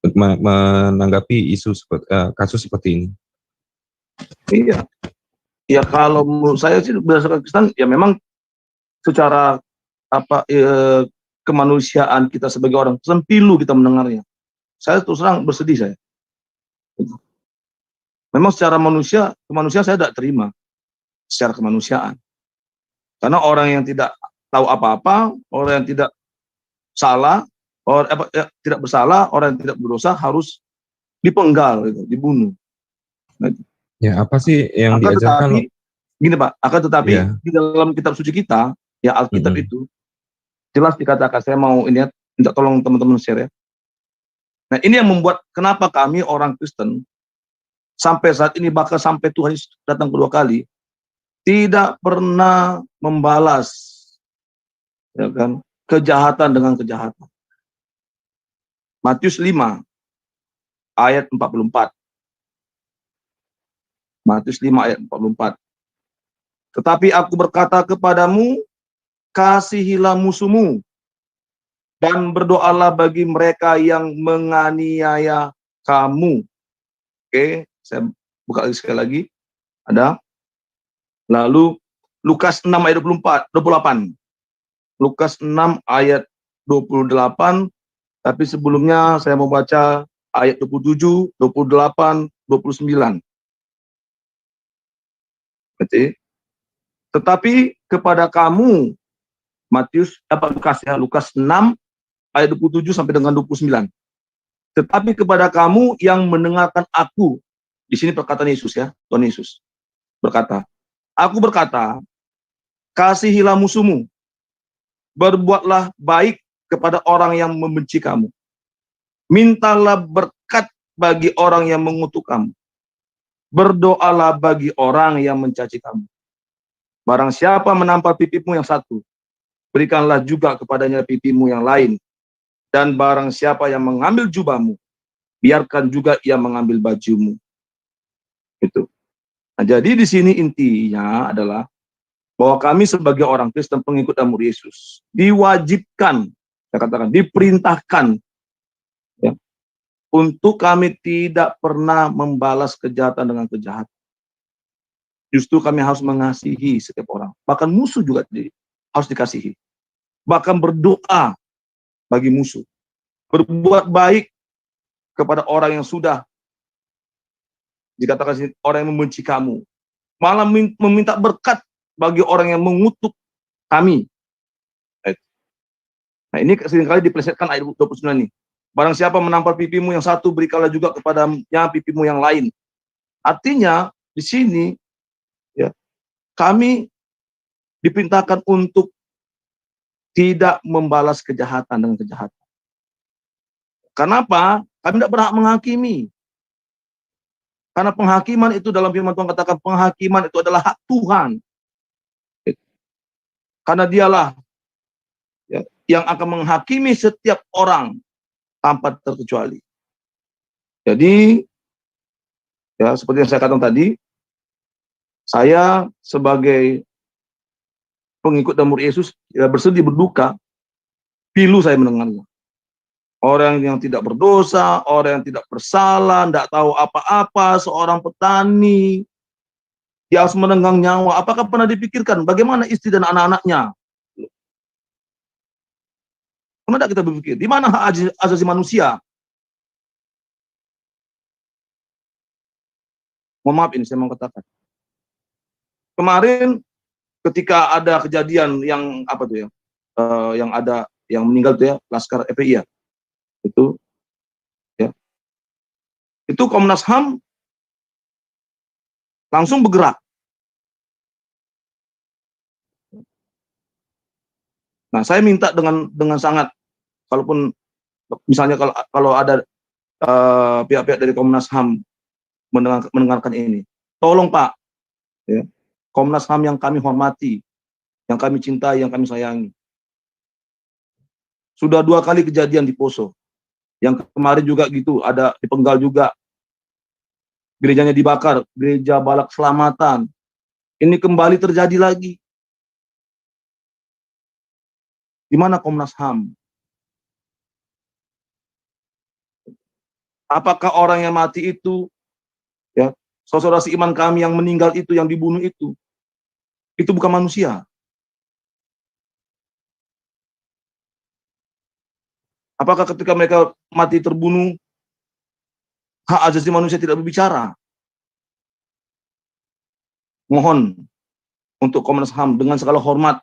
menanggapi isu kasus seperti ini? Iya. Ya kalau menurut saya sih berdasarkan Kristen, ya memang secara kemanusiaan kita sebagai orang Kristen pilu kita mendengarnya. Saya terus terang bersedih saya. Memang secara kemanusiaan saya tidak terima secara kemanusiaan. Karena orang yang tidak tahu apa-apa, orang yang tidak salah, tidak bersalah, orang yang tidak berdosa harus dipenggal, gitu, dibunuh. Ya, apa sih yang Akan diajarkan? tetapi, gini Pak, akan tetapi Ya. di dalam kitab suci kita, ya Alkitab itu, jelas dikatakan, saya mau ini ya, minta tolong teman-teman share ya. Nah ini yang membuat kenapa kami orang Kristen, sampai saat ini bahkan sampai Tuhan Yesus datang kedua kali, tidak pernah membalas ya kan, kejahatan dengan kejahatan. Matius 5 ayat 44. Matius 5 ayat 44. Tetapi aku berkata kepadamu, kasihilah musuhmu dan berdoalah bagi mereka yang menganiaya kamu. Oke, saya buka lagi sekali lagi. Ada. Lalu Lukas 6 ayat 28. Lukas 6 ayat 28. Tapi sebelumnya saya mau baca ayat 27, 28, 29. Tetapi kepada kamu, Lukas 6 ayat 27 sampai dengan 29. Tetapi kepada kamu yang mendengarkan aku, di sini perkataan Yesus ya, Tuhan Yesus berkata, aku berkata, kasihilah musuhmu, berbuatlah baik kepada orang yang membenci kamu, mintalah berkat bagi orang yang mengutuk kamu, berdoalah bagi orang yang mencaci kamu. Barang siapa menampar pipimu yang satu, berikanlah juga kepadanya pipimu yang lain. Dan barang siapa yang mengambil jubahmu, biarkan juga ia mengambil bajumu. Itu. Nah, jadi di sini intinya adalah bahwa kami sebagai orang Kristen pengikut dan murid Yesus diwajibkan, saya katakan diperintahkan, ya, untuk kami tidak pernah membalas kejahatan dengan kejahatan. Justru kami harus mengasihi setiap orang. Bahkan musuh juga harus dikasihi. Bahkan berdoa bagi musuh. Berbuat baik kepada orang yang sudah dikatakan orang yang membenci kamu. Malah meminta berkat bagi orang yang mengutuk kami. Nah, ini seringkali dipelesetkan ayat 29 ini. Barang siapa menampar pipimu yang satu, berikanlah juga kepadanya pipimu yang lain. Artinya di sini ya, kami diperintahkan untuk tidak membalas kejahatan dengan kejahatan. Kenapa? Kami tidak berhak menghakimi. Karena penghakiman itu dalam firman Tuhan katakan penghakiman itu adalah hak Tuhan. Karena dialah ya, yang akan menghakimi setiap orang tanpa terkecuali. Jadi, ya seperti yang saya katakan tadi, saya sebagai pengikut dan murid Yesus ya, bersedih berduka, pilu saya mendengarnya. Orang yang tidak berdosa, orang yang tidak bersalah, tidak tahu apa-apa, seorang petani, dia harus menenggang nyawa. Apakah pernah dipikirkan bagaimana istri dan anak-anaknya? Pernah tidak kita berpikir, di mana hak asasi manusia? Mohon maaf ini saya mau katakan. Kemarin ketika ada kejadian yang apa tuh ya, yang ada yang meninggal tuh ya, Laskar FPI ya, itu Komnas HAM langsung bergerak. Nah, saya minta dengan sangat, kalaupun misalnya kalau ada pihak-pihak dari Komnas HAM mendengarkan ini, tolong Pak, ya, Komnas HAM yang kami hormati, yang kami cintai, yang kami sayangi. Sudah 2 kali kejadian di Poso. Yang kemarin juga gitu, ada di Penggal juga. Gerejanya dibakar, gereja Balak Selamatan. Ini kembali terjadi lagi. Di mana Komnas HAM? Apakah orang yang mati itu, ya, saudara seiman kami yang meninggal itu, yang dibunuh itu bukan manusia? Apakah ketika mereka mati terbunuh, hak asasi manusia tidak berbicara? Mohon untuk Komnas HAM dengan segala hormat,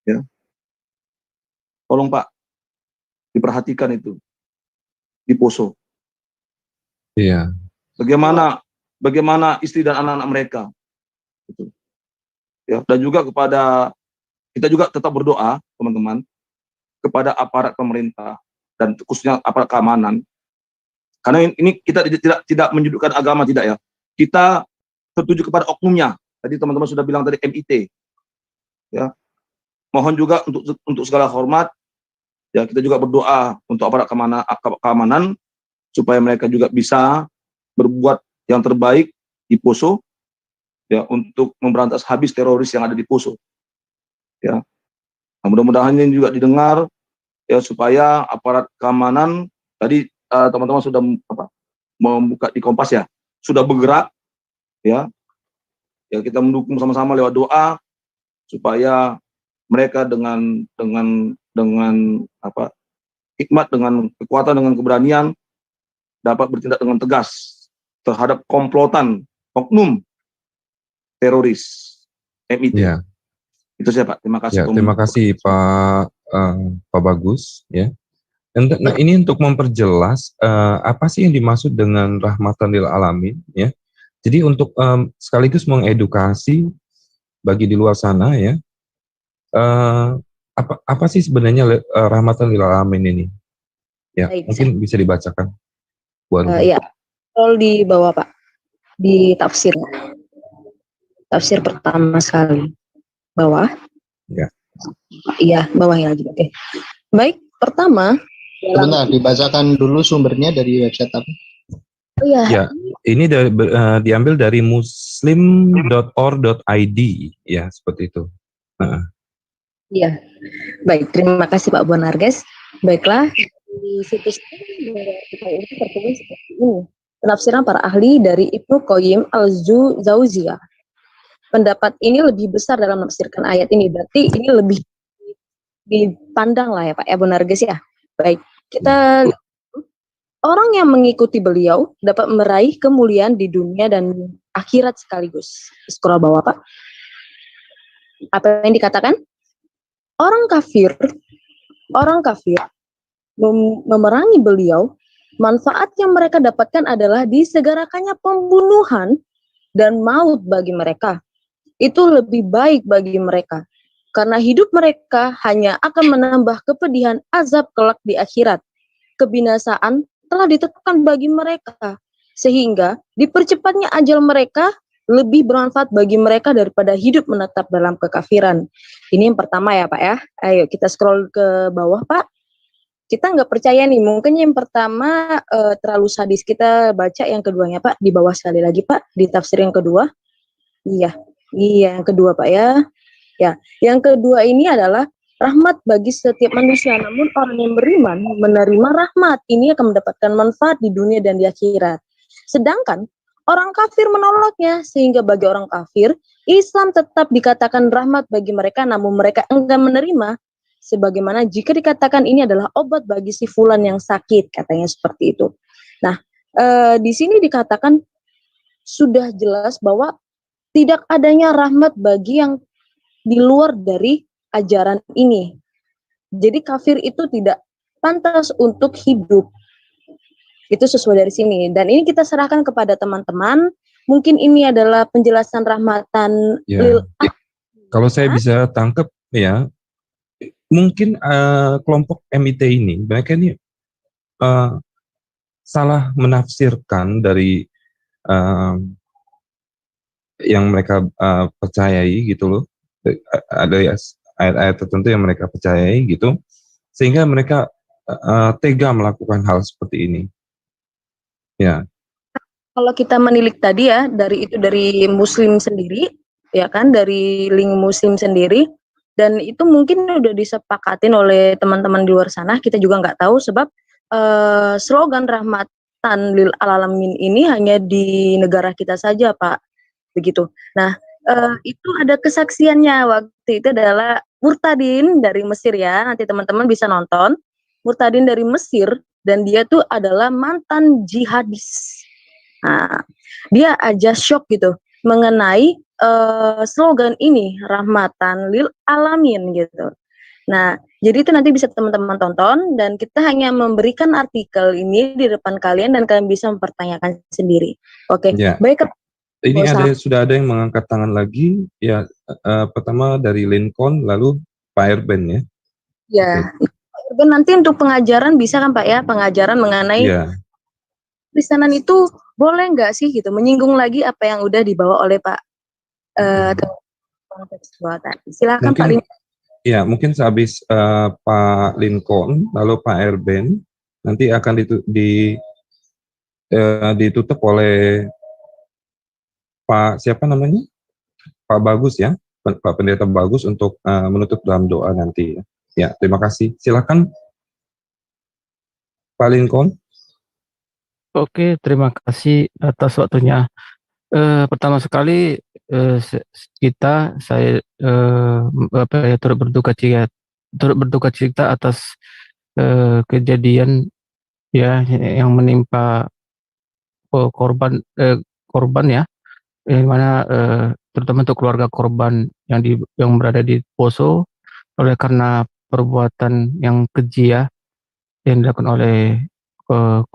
ya, tolong Pak, diperhatikan itu di Poso. Iya. Bagaimana istri dan anak-anak mereka, gitu. Ya, dan juga kita juga tetap berdoa, teman-teman, kepada aparat pemerintah dan khususnya aparat keamanan. Karena ini kita tidak menyudutkan agama, tidak ya. Kita tertuju kepada oknumnya. Tadi teman-teman sudah bilang tadi MIT. Ya. Mohon juga untuk segala hormat, ya, kita juga berdoa untuk aparat keamanan supaya mereka juga bisa berbuat yang terbaik di Poso, ya, untuk memberantas habis teroris yang ada di Poso. Ya. Nah, mudah-mudahan ini juga didengar, ya, supaya aparat keamanan tadi teman-teman sudah membuka di Kompas ya, sudah bergerak, ya. Ya, kita mendukung sama-sama lewat doa supaya mereka dengan hikmat, dengan kekuatan, dengan keberanian dapat bertindak dengan tegas terhadap komplotan oknum teroris MIT. Ya. Itu saya Pak. Terima kasih. Ya, terima kasih Pak Bagus. Ya. Nah, ini untuk memperjelas apa sih yang dimaksud dengan rahmatan lil alamin. Ya. Jadi untuk sekaligus mengedukasi bagi di luar sana, ya. Apa sih sebenarnya rahmatan lil alamin ini? Ya, Baik, mungkin bisa dibacakan. Ya, kalau di bawah Pak, di tafsir pertama sekali bawah. Ya. Iya, bawahnya lagi. Oke. Baik, pertama. Sebentar, dibacakan dulu sumbernya dari website apa? Oh iya. Ya, ini diambil dari muslim.or.id, ya, seperti itu. Iya. Baik, terima kasih Pak Bonarges. Baiklah, di situs ini tertulis seperti ini. Penafsiran para ahli dari Ibnu Qayyim al-Jauziyah. Pendapat ini lebih besar dalam menafsirkan ayat ini. Berarti ini lebih dipandang lah ya Pak, ya benar guys ya. Baik, kita orang yang mengikuti beliau dapat meraih kemuliaan di dunia dan akhirat sekaligus. Scroll bawah Pak. Apa yang dikatakan? Orang kafir memerangi beliau, manfaat yang mereka dapatkan adalah disegerakannya pembunuhan dan maut bagi mereka. Itu lebih baik bagi mereka, karena hidup mereka hanya akan menambah kepedihan azab kelak di akhirat. Kebinasaan telah ditetapkan bagi mereka, sehingga dipercepatnya ajal mereka lebih bermanfaat bagi mereka daripada hidup menetap dalam kekafiran. Ini yang pertama ya Pak ya. Ayo kita scroll ke bawah Pak. Kita nggak percaya nih, mungkin yang pertama terlalu sadis. Kita baca yang keduanya Pak, di bawah sekali lagi Pak, di tafsir yang kedua. Iya, yang kedua Pak ya. Ya, yang kedua ini adalah rahmat bagi setiap manusia, namun orang yang beriman menerima rahmat ini akan mendapatkan manfaat di dunia dan di akhirat. Sedangkan orang kafir menolaknya, sehingga bagi orang kafir, Islam tetap dikatakan rahmat bagi mereka, namun mereka enggan menerima. Sebagaimana jika dikatakan ini adalah obat bagi si fulan yang sakit, katanya seperti itu. Nah, di sini dikatakan sudah jelas bahwa tidak adanya rahmat bagi yang di luar dari ajaran ini. Jadi kafir itu tidak pantas untuk hidup. Itu sesuai dari sini. Dan ini kita serahkan kepada teman-teman. Mungkin ini adalah penjelasan rahmatan lil. Kalau saya bisa tangkap ya, mungkin kelompok MIT ini mereka ini salah menafsirkan dari yang mereka percayai gitu loh. Ada ayat-ayat tertentu yang mereka percayai gitu, sehingga mereka tega melakukan hal seperti ini. Ya. Kalau kita menilik tadi ya, dari Muslim sendiri, ya kan, dari link Muslim sendiri. Dan itu mungkin udah disepakatin oleh teman-teman di luar sana, kita juga nggak tahu sebab slogan rahmatan lil alamin ini hanya di negara kita saja Pak, begitu. Nah itu ada kesaksiannya waktu itu adalah Murtadin dari Mesir ya, nanti teman-teman bisa nonton. Murtadin dari Mesir dan dia tuh adalah mantan jihadis. Nah, dia aja shock gitu mengenai slogan ini rahmatan lil alamin gitu. Nah, jadi itu nanti bisa teman-teman tonton dan kita hanya memberikan artikel ini di depan kalian dan kalian bisa mempertanyakan sendiri. Oke, ya. Baik. Ini sudah ada yang mangangkat tangan lagi ya. Pertama dari Lincoln, lalu Pak Erben ya. Ya, okay. Nanti untuk pengajaran bisa kan Pak ya, pengajaran mengenai Kristenan itu boleh nggak sih gitu, menyinggung lagi apa yang udah dibawa oleh Pak. Silakan Pak Lincoln. Ya, mungkin sehabis Pak Lincoln, lalu Pak Erben, nanti akan ditutup oleh Pak siapa namanya? Pak Bagus ya, Pak Pendeta Bagus untuk menutup dalam doa nanti. Ya, terima kasih. Silakan Pak Lincoln. Oke, terima kasih atas waktunya. Pertama sekali saya turut berduka cita atas kejadian ya yang menimpa korban ya, yang mana terutama untuk keluarga korban yang berada di Poso oleh karena perbuatan yang keji ya yang dilakukan oleh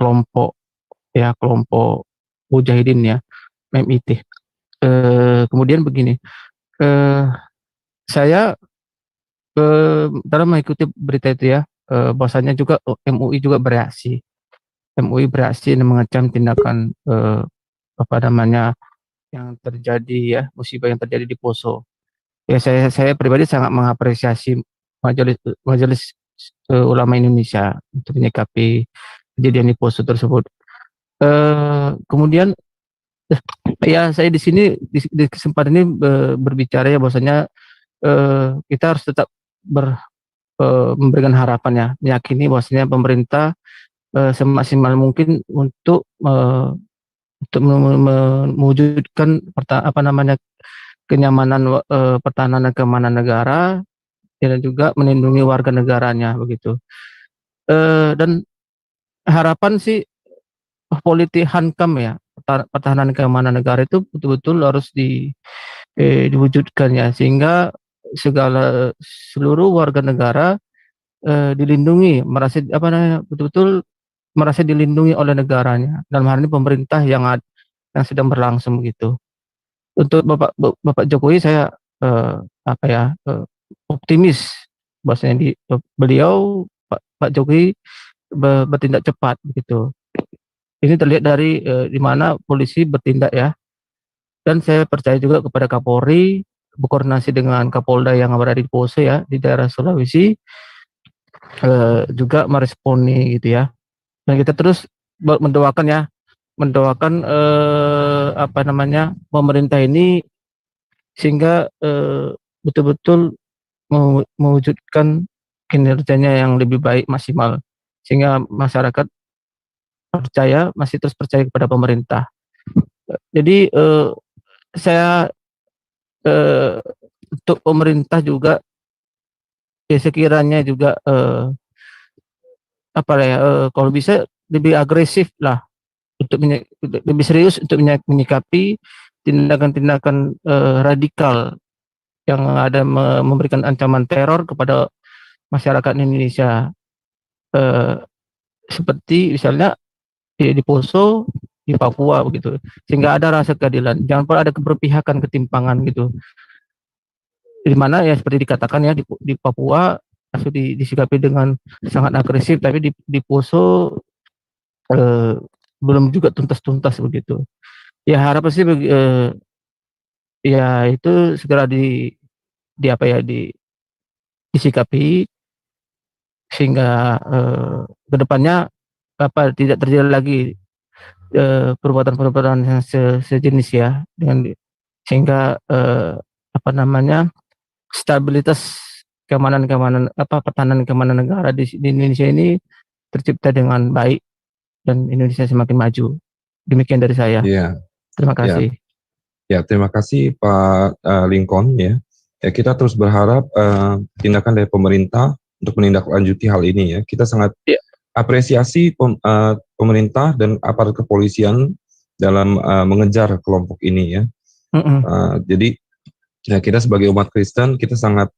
kelompok mujahidin ya, MIT. Kemudian begini, saya dalam mengikuti berita itu ya, bahwasanya juga MUI juga bereaksi dan mengecam tindakan yang terjadi ya, musibah yang terjadi di Poso. Ya saya pribadi sangat mengapresiasi Majelis Ulama Indonesia untuk menyikapi kejadian di Poso tersebut. Kemudian ya saya di sini di kesempatan ini berbicara ya bahwasanya kita harus tetap memberikan harapan ya, meyakini bahwasanya pemerintah semaksimal mungkin untuk mewujudkan kenyamanan pertahanan dan keamanan negara dan juga melindungi warga negaranya begitu. Dan harapan sih politik hankam ya, pertahanan keamanan negara itu betul-betul harus diwujudkan ya, sehingga seluruh warga negara dilindungi, merasa betul-betul merasa dilindungi oleh negaranya. Dalam hal ini pemerintah yang sedang berlangsung begitu. Untuk Bapak Jokowi saya optimis bahwasanya beliau Pak Jokowi bertindak cepat begitu. Ini terlihat dari di mana polisi bertindak ya. Dan saya percaya juga kepada Kapolri berkoordinasi dengan Kapolda yang berada di Poso ya, di daerah Sulawesi, juga meresponi gitu ya. Dan kita terus mendoakan pemerintah ini sehingga betul-betul mewujudkan kinerjanya yang lebih baik maksimal, sehingga masyarakat masih terus percaya kepada pemerintah. Jadi saya untuk pemerintah juga ya sekiranya juga kalau bisa lebih agresif lah, lebih serius untuk menyikapi tindakan-tindakan radikal yang ada memberikan ancaman teror kepada masyarakat Indonesia, seperti misalnya di Poso, di Papua begitu, sehingga ada rasa keadilan, jangan pernah ada keberpihakan, ketimpangan gitu, di mana ya seperti dikatakan ya di Papua disikapi dengan sangat agresif, tapi di Poso belum juga tuntas begitu. Ya harapan sih ya itu segera disikapi sehingga kedepannya tidak terjadi lagi perbuatan-perbuatan yang sejenis ya, dengan sehingga stabilitas pertahanan keamanan negara di Indonesia ini tercipta dengan baik dan Indonesia semakin maju. Demikian dari saya. Iya. Terima kasih. Ya, terima kasih Pak Lincoln ya. Ya, kita terus berharap tindakan dari pemerintah untuk menindaklanjuti hal ini ya. Kita sangat apresiasi pemerintah dan aparat kepolisian dalam mengejar kelompok ini ya. Jadi ya, kita sebagai umat Kristen kita sangat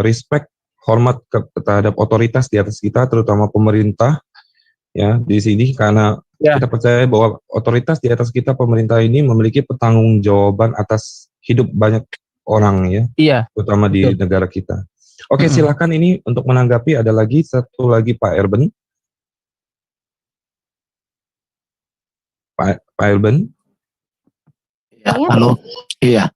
respect, hormat terhadap otoritas di atas kita, terutama pemerintah ya di sini, karena kita percaya bahwa otoritas di atas kita, pemerintah ini memiliki pertanggungjawaban atas hidup banyak orang ya, terutama di negara kita. Oke, silakan ini untuk menanggapi, ada satu lagi Pak Erben. Pak Erben. Ya, halo. Iya.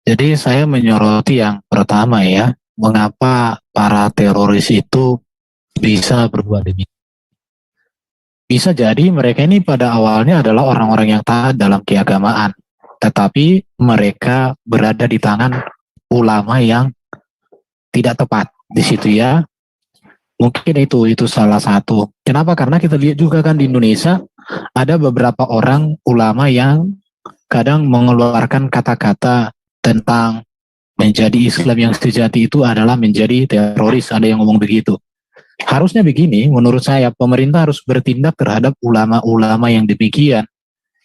Jadi saya menyoroti yang pertama ya, mengapa para teroris itu bisa berbuat demikian. Bisa jadi mereka ini pada awalnya adalah orang-orang yang taat dalam keagamaan, tetapi mereka berada di tangan ulama yang tidak tepat di situ ya. Mungkin itu salah satu. Kenapa? Karena kita lihat juga kan di Indonesia ada beberapa orang ulama yang kadang mengeluarkan kata-kata tentang menjadi Islam yang sejati itu adalah menjadi teroris, ada yang ngomong begitu. Harusnya begini, menurut saya pemerintah harus bertindak terhadap ulama-ulama yang demikian,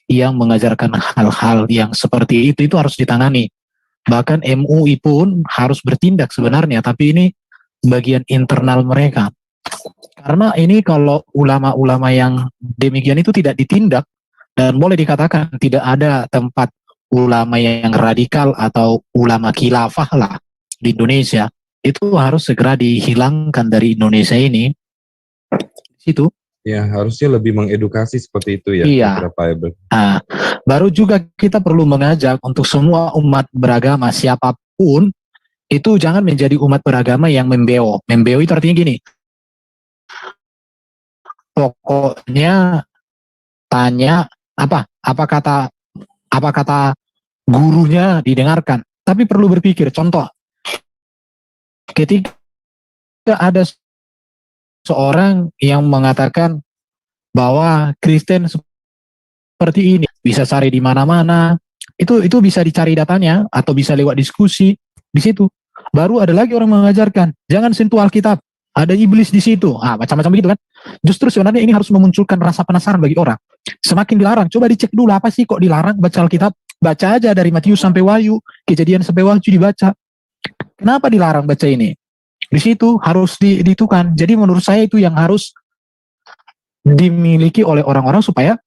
yang mengajarkan hal-hal yang seperti itu harus ditangani. Bahkan MUI pun harus bertindak sebenarnya, tapi ini bagian internal mereka. Karena ini kalau ulama-ulama yang demikian itu tidak ditindak, dan boleh dikatakan tidak ada tempat ulama yang radikal atau ulama khilafah lah di Indonesia, itu harus segera dihilangkan dari Indonesia ini. Itu. Ya, harusnya lebih mengedukasi seperti itu ya. Iya. Nah, baru juga kita perlu mengajak untuk semua umat beragama siapapun itu jangan menjadi umat beragama yang membeo. Membeo itu artinya gini. Pokoknya tanya apa kata gurunya didengarkan, tapi perlu berpikir. Contoh, ketika ada seorang yang mengatakan bahwa Kristen seperti ini bisa cari di mana-mana. Itu bisa dicari datanya atau bisa lewat diskusi di situ. Baru ada lagi orang mengajarkan jangan sentuh Alkitab, ada iblis di situ. Macam-macam begitu kan. Justru sebenarnya ini harus memunculkan rasa penasaran bagi orang. Semakin dilarang, coba dicek dulu apa sih kok dilarang baca Alkitab. Baca aja dari Matius sampai Wahyu, Kejadian sampai Wahyu dibaca. Kenapa dilarang baca ini? Di situ harus ditukan. Jadi menurut saya itu yang harus dimiliki oleh orang-orang supaya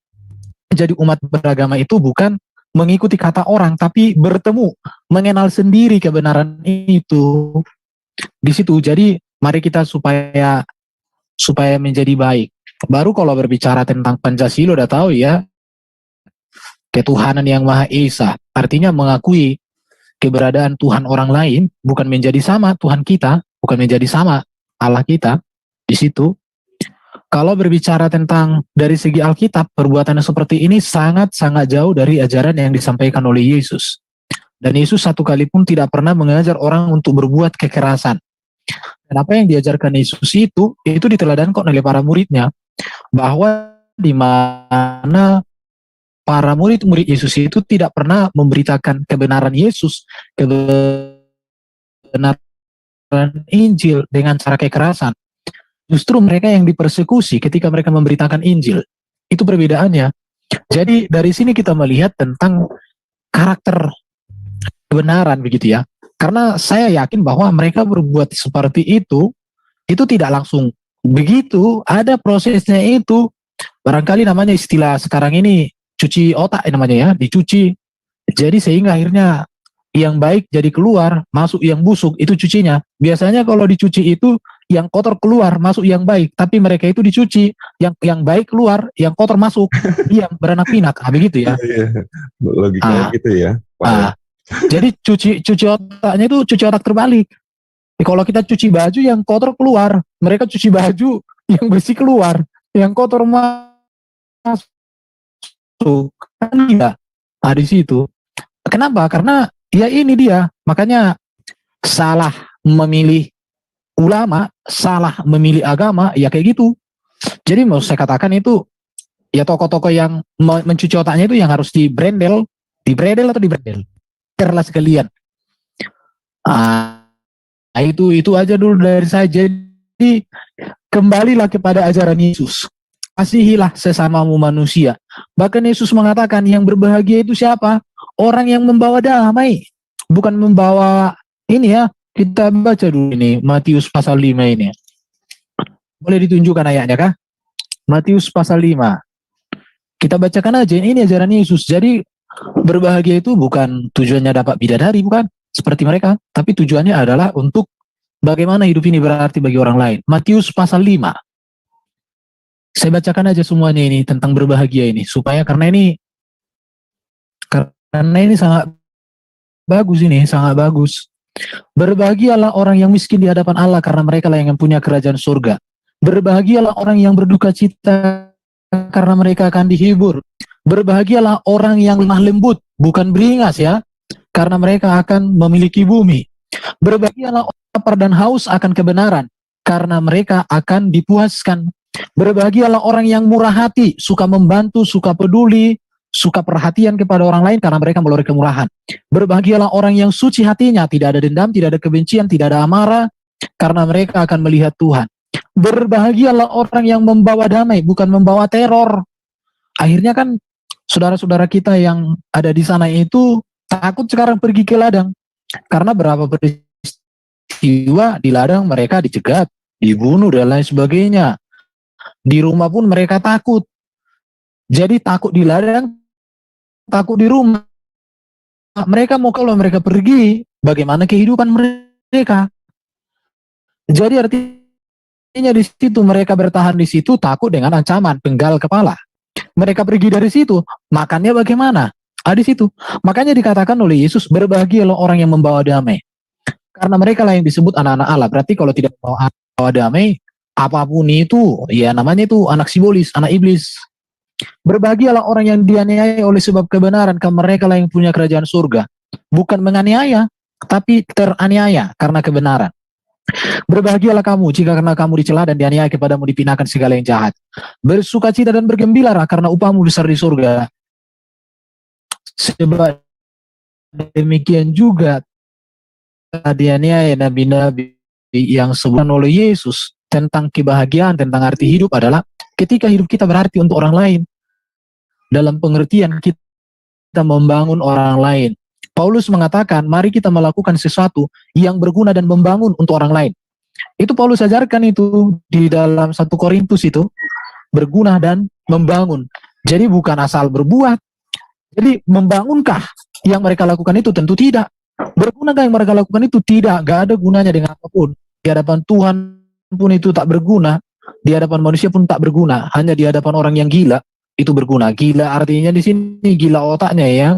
jadi umat beragama itu bukan mengikuti kata orang, tapi bertemu, mengenal sendiri kebenaran itu. Di situ, jadi mari kita supaya menjadi baik. Baru kalau berbicara tentang Pancasila udah tahu ya, ketuhanan yang Maha Esa, artinya mengakui keberadaan Tuhan orang lain, bukan menjadi sama Tuhan kita, bukan menjadi sama Allah kita. Di situ, kalau berbicara tentang dari segi Alkitab, perbuatan seperti ini sangat-sangat jauh dari ajaran yang disampaikan oleh Yesus. Dan Yesus satu kali pun tidak pernah mengajar orang untuk berbuat kekerasan. Dan apa yang diajarkan Yesus itu diteladankan oleh para muridnya, bahwa di mana para murid-murid Yesus itu tidak pernah memberitakan kebenaran Yesus, kebenaran Injil dengan cara kekerasan. Justru mereka yang dipersekusi ketika mereka memberitakan Injil. Itu perbedaannya. Jadi dari sini kita melihat tentang karakter kebenaran begitu ya. Karena saya yakin bahwa mereka berbuat seperti itu tidak langsung begitu. Ada prosesnya itu. Barangkali namanya istilah sekarang ini cuci otak namanya ya, dicuci. Jadi sehingga akhirnya yang baik jadi keluar, masuk yang busuk, itu cucinya. Biasanya kalau dicuci itu yang kotor keluar, masuk yang baik. Tapi mereka itu dicuci, yang baik keluar, yang kotor masuk. Diam, beranak pinak. Begitu ya. Logikanya gitu ya. Jadi cuci otaknya itu cuci otak terbalik. Kalau kita cuci baju, yang kotor keluar. Mereka cuci baju, yang bersih keluar. Yang kotor masuk. Kan tidak. Di situ. Kenapa? Karena ya ini dia. Makanya salah memilih ulama, salah memilih agama, ya kayak gitu. Jadi mau saya katakan itu, ya tokoh-tokoh yang mencuci otaknya itu yang harus dibrandel atau dibrandel. Kerlah sekalian. Itu aja dulu dari saya. Jadi kembalilah kepada ajaran Yesus. Kasihilah sesamamu manusia. Bahkan Yesus mengatakan yang berbahagia itu siapa? Orang yang membawa damai, bukan membawa ini ya. Kita baca dulu ini Matius pasal 5 ini. Boleh ditunjukkan ayatnya kah? Matius pasal 5. Kita bacakan aja, ini ajaran Yesus. Jadi berbahagia itu bukan tujuannya dapat bidadari, bukan seperti mereka, tapi tujuannya adalah untuk bagaimana hidup ini berarti bagi orang lain. Matius pasal 5. Saya bacakan aja semuanya ini tentang berbahagia ini, supaya karena ini sangat bagus ini, sangat bagus. Berbahagialah orang yang miskin di hadapan Allah, karena mereka lah yang punya kerajaan surga. Berbahagialah orang yang berduka cita, karena mereka akan dihibur. Berbahagialah orang yang lemah lembut, bukan beringas ya, karena mereka akan memiliki bumi. Berbahagialah orang lapar dan haus akan kebenaran, karena mereka akan dipuaskan. Berbahagialah orang yang murah hati, suka membantu, suka peduli, suka perhatian kepada orang lain, karena mereka meloreh kemurahan. Berbahagialah orang yang suci hatinya, tidak ada dendam, tidak ada kebencian, tidak ada amarah, karena mereka akan melihat Tuhan. Berbahagialah orang yang membawa damai, bukan membawa teror. Akhirnya kan saudara-saudara kita yang ada di sana itu takut sekarang pergi ke ladang, karena berapa peristiwa di ladang mereka dicegat, dibunuh dan lain sebagainya. Di rumah pun mereka takut. Jadi takut di ladang, takut di rumah. Mereka mau kalau mereka pergi, bagaimana kehidupan mereka? Jadi artinya di situ mereka bertahan di situ takut dengan ancaman penggal kepala. Mereka pergi dari situ, makannya bagaimana? Di situ. Makanya dikatakan oleh Yesus, berbahagialah orang yang membawa damai. Karena mereka lah yang disebut anak-anak Allah. Berarti kalau tidak membawa damai, apapun itu, ya namanya itu anak sibolis, anak iblis. Berbahagialah orang yang dianiaya oleh sebab kebenaran, karena mereka lah yang punya kerajaan surga. Bukan menganiaya, tapi teraniaya karena kebenaran. Berbahagialah kamu jika karena kamu dicela dan dianiaya kepadamu dipinahkan segala yang jahat. Bersukacita dan bergembiralah karena upahmu besar di surga. Sebab demikian juga dianiaya nabi-nabi yang sebutkan oleh Yesus tentang kebahagiaan, tentang arti hidup adalah ketika hidup kita berarti untuk orang lain. Dalam pengertian kita membangun orang lain. Paulus mengatakan, mari kita melakukan sesuatu yang berguna dan membangun untuk orang lain. Itu Paulus ajarkan itu di dalam 1 Korintus itu, berguna dan membangun. Jadi bukan asal berbuat. Jadi membangunkah yang mereka lakukan itu? Tentu tidak. Bergunakah yang mereka lakukan itu? Tidak. Gak ada gunanya dengan apapun. Di hadapan Tuhan pun itu tak berguna. Di hadapan manusia pun tak berguna. Hanya di hadapan orang yang gila itu berguna. Gila artinya di sini gila otaknya ya.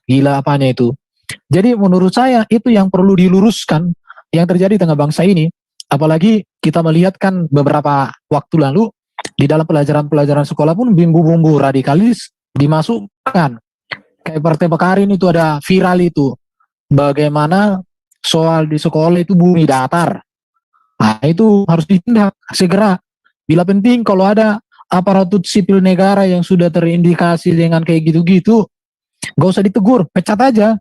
Gila apanya itu. Jadi menurut saya itu yang perlu diluruskan yang terjadi di tengah bangsa ini. Apalagi kita melihat kan beberapa waktu lalu di dalam pelajaran-pelajaran sekolah pun bumbu-bumbu radikalis dimasukkan. Kayak Partai Pekarin itu ada viral itu. Bagaimana soal di sekolah itu bumi datar. Nah itu harus ditindak segera. Bila penting kalau ada aparatur sipil negara yang sudah terindikasi dengan kayak gitu-gitu, gak usah ditegur, pecat aja.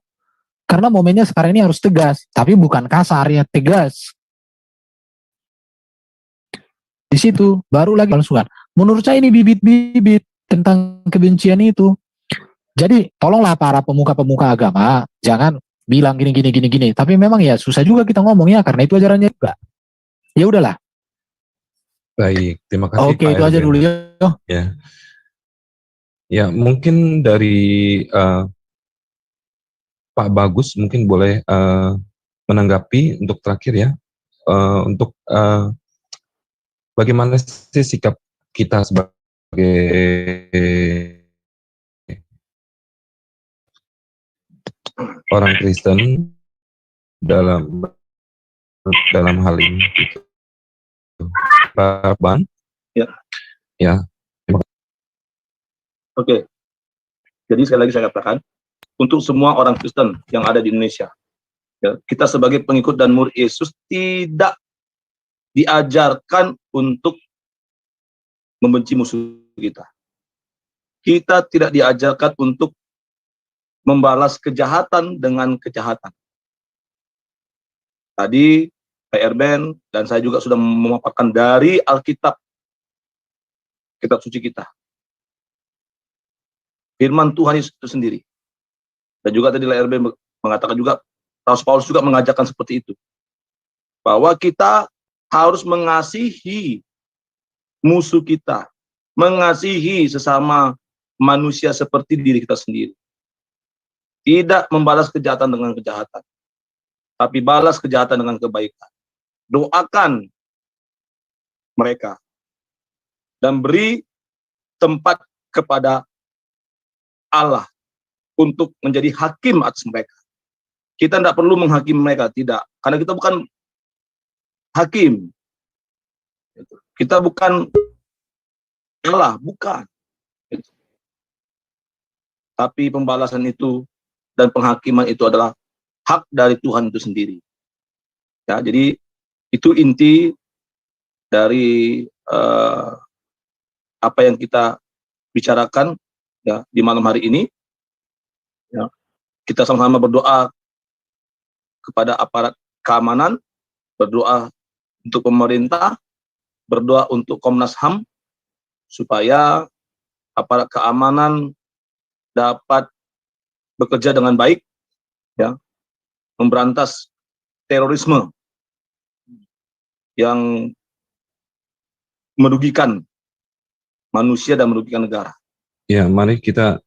Karena momennya sekarang ini harus tegas. Tapi bukan kasar ya, tegas. Di situ baru lagi langsungan. Menurut saya ini bibit-bibit tentang kebencian itu. Jadi tolonglah para pemuka-pemuka agama jangan bilang gini. Tapi memang ya susah juga kita ngomong ya karena itu ajarannya juga. Ya udahlah. Baik, terima kasih Oke, Pak itu aja Erben. dulu ya. Ya, mungkin dari Pak Bagus mungkin boleh menanggapi untuk terakhir ya. Untuk bagaimana sih sikap kita sebagai orang Kristen dalam hal ini gitu. Pak Ban? Ya. Ya. Oke. Jadi sekali lagi saya katakan, untuk semua orang Kristen yang ada di Indonesia, ya, kita sebagai pengikut dan murid Yesus tidak diajarkan untuk membenci musuh kita. Kita tidak diajarkan untuk membalas kejahatan dengan kejahatan. Tadi Pak Erben dan saya juga sudah memaparkan dari Alkitab, kitab suci kita. Firman Tuhan itu sendiri. Dan juga tadi Pak Erben mengatakan juga, Rasul Paulus juga mengajarkan seperti itu. Bahwa kita harus mengasihi musuh kita, mengasihi sesama manusia seperti diri kita sendiri. Tidak membalas kejahatan dengan kejahatan, tapi balas kejahatan dengan kebaikan. Doakan mereka dan beri tempat kepada Allah untuk menjadi hakim atas mereka. Kita tidak perlu menghakimi mereka, tidak. Karena kita bukan hakim. Kita bukan Allah, bukan. Tapi pembalasan itu dan penghakiman itu adalah hak dari Tuhan itu sendiri. Ya, jadi itu inti dari apa yang kita bicarakan ya di malam hari ini. Ya, kita sama-sama berdoa kepada aparat keamanan, berdoa untuk pemerintah, berdoa untuk Komnas HAM supaya aparat keamanan dapat bekerja dengan baik, ya, memberantas terorisme yang merugikan manusia dan merugikan negara. Ya, mari kita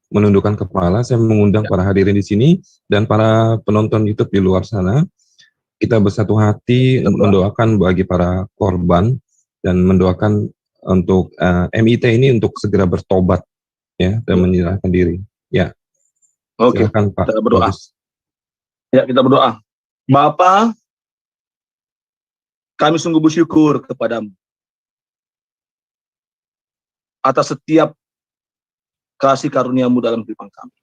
menundukkan kepala. Saya mengundang para hadirin di sini dan para penonton YouTube di luar sana. Kita bersatu hati mendoakan bagi para korban dan mendoakan untuk MIT ini untuk segera bertobat ya dan menyerahkan diri. Ya. Oke. Silakan Pak. Kita berdoa. Bagus. Ya, kita berdoa. Bapa, kami sungguh bersyukur kepadamu atas setiap kasih karuniamu dalam kehidupan kami.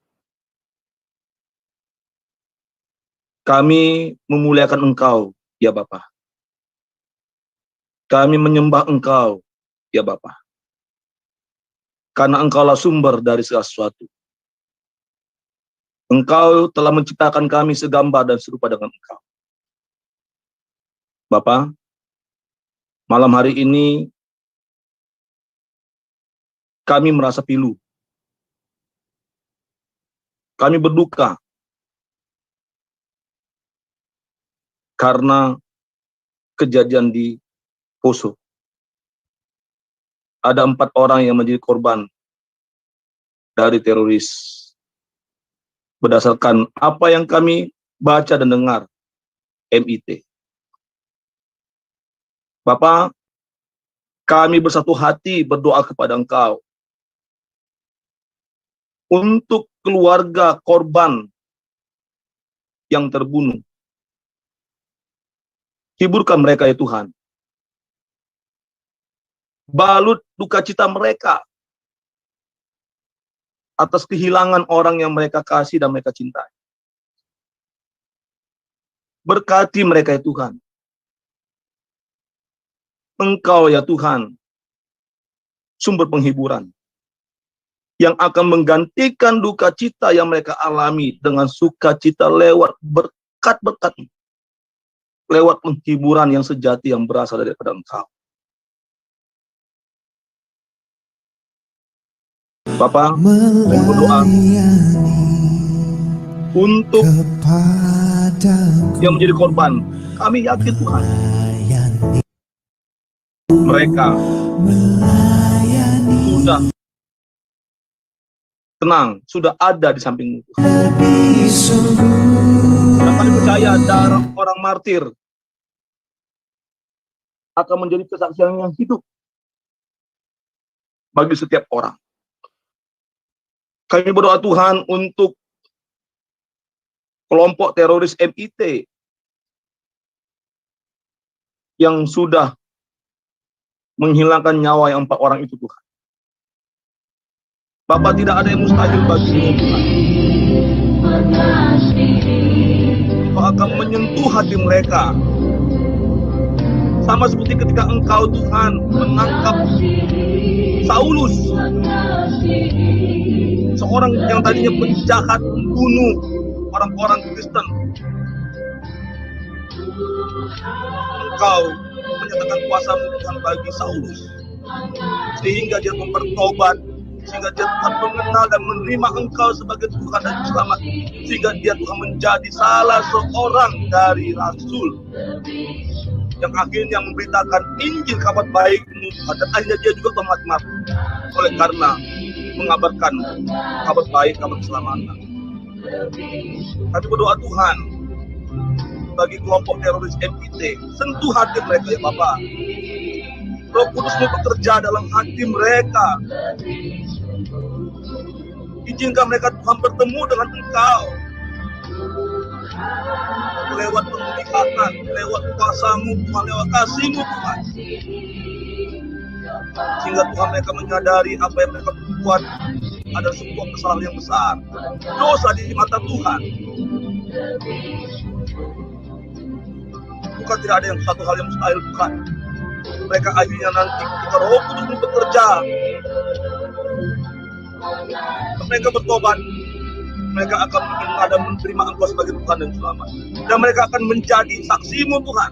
Kami memuliakan Engkau, ya Bapa. Kami menyembah Engkau, ya Bapa. Karena Engkaulah sumber dari segala sesuatu. Engkau telah menciptakan kami segambar dan serupa dengan Engkau. Bapa, malam hari ini kami merasa pilu. Kami berduka karena kejadian di Poso. Ada 4 orang yang menjadi korban dari teroris. Berdasarkan apa yang kami baca dan dengar, MIT. Bapak, kami bersatu hati berdoa kepada Engkau untuk keluarga korban yang terbunuh. Hiburkan mereka ya Tuhan. Balut duka cita mereka atas kehilangan orang yang mereka kasih dan mereka cintai. Berkati mereka ya Tuhan. Engkau ya Tuhan, sumber penghiburan yang akan menggantikan duka cita yang mereka alami dengan sukacita lewat berkat-berkat, lewat penghiburan yang sejati yang berasal daripada Engkau. Bapak, kami berdoa untuk yang menjadi korban. Kami yakin Tuhan, mereka sudah tenang, sudah ada di samping Tuhan. Dan kami percaya darah orang martir akan menjadi kesaksian yang hidup bagi setiap orang. Kami berdoa Tuhan untuk kelompok teroris MIT yang sudah menghilangkan nyawa yang 4 orang itu Tuhan. Bapak, tidak ada yang mustahil bagi Tuhan. Engkau akan menyentuh hati mereka. Sama seperti ketika Engkau Tuhan menangkap Saulus, seorang yang tadinya penjahat, membunuh orang-orang Kristen. Engkau menyatakan kuasa-Mu Tuhan bagi Saulus, sehingga dia bertobat, sehingga dia Tuhan mengenal dan menerima Engkau sebagai Tuhan dan Selamat, sehingga dia Tuhan menjadi salah seorang dari rasul yang akhirnya memberitakan Injil kabar baik-Mu Tuhan, dan akhirnya dia juga mati oleh karena mengabarkan kabar baik, kabar keselamatan. Kami berdoa Tuhan bagi kelompok teroris MIT, sentuh hati mereka ya Bapak. Roh Kudus-Mu bekerja dalam hati mereka. Izinkan mereka Tuhan bertemu dengan Engkau lewat penglihatan, lewat kuasa-Mu Tuhan, lewat kasih-Mu Tuhan, sehingga Tuhan mereka menyadari apa yang mereka berbuat adalah sebuah kesalahan yang besar, dosa di mata Tuhan. Bukan tidak ada yang satu hal yang mustahil Tuhan. Mereka akhirnya nanti ketika Roh Kudus bekerja, mereka bertobat, mereka akan ada menerima Engkau sebagai Tuhan dan Selamat, dan mereka akan menjadi saksi-Mu Tuhan.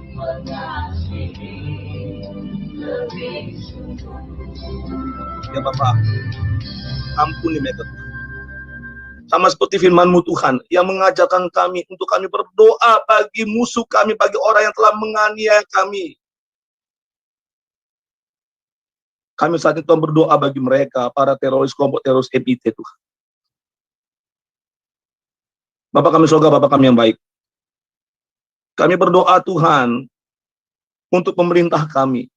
Ya Bapak, ampuni mereka Tuhan. Sama seperti firman-Mu Tuhan yang mengajarkan kami untuk kami berdoa bagi musuh kami, bagi orang yang telah menganiaya kami. Kami saat ini Tuhan berdoa bagi mereka, para teroris, kelompok teroris MIT Tuhan. Bapak kami surga, Bapak kami yang baik. Kami berdoa Tuhan untuk pemerintah kami.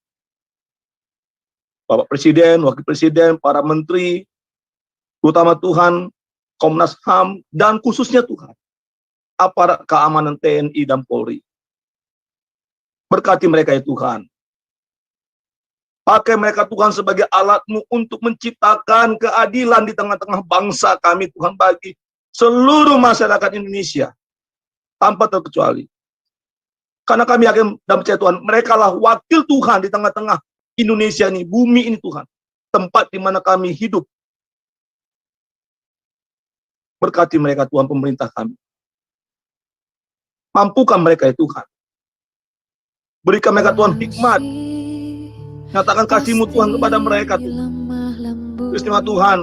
Bapak Presiden, Wakil Presiden, para menteri, utama Tuhan, Komnas HAM, dan khususnya Tuhan, aparat keamanan TNI dan Polri. Berkati mereka ya Tuhan. Pakai mereka Tuhan sebagai alat-Mu untuk menciptakan keadilan di tengah-tengah bangsa kami Tuhan, bagi seluruh masyarakat Indonesia tanpa terkecuali. Karena kami yakin dan percaya Tuhan, mereka lah wakil Tuhan di tengah-tengah Indonesia ini, bumi ini Tuhan. Tempat di mana kami hidup. Berkati mereka Tuhan, pemerintah kami. Mampukan mereka ya Tuhan. Berikan mereka Tuhan hikmat. Nyatakan kasih-Mu Tuhan kepada mereka Tuhan. Istimewa Tuhan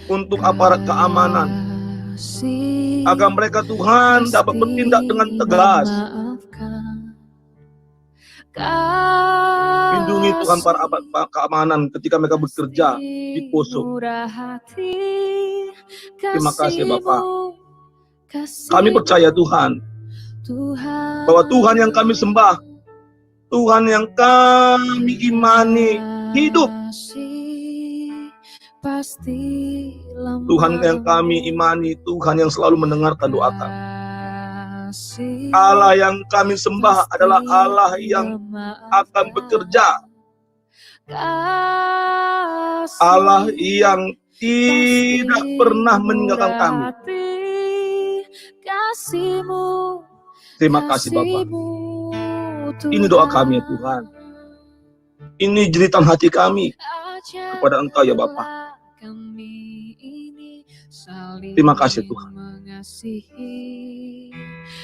untuk aparat keamanan. Agar mereka Tuhan dapat bertindak dengan tegas. Lindungi Tuhan para aparat keamanan ketika mereka bekerja di Poso. Terima kasih Bapak. Kami percaya Tuhan bahwa Tuhan yang kami sembah, Tuhan yang kami imani hidup. Tuhan yang kami imani, Tuhan yang selalu mendengarkan doa kami. Allah yang kami sembah adalah Allah yang akan bekerja. Allah yang tidak pernah meninggalkan kami. Terima kasih Bapak. Ini doa kami ya Tuhan. Ini jeritan hati kami kepada Engkau ya Bapak. Terima kasih Tuhan.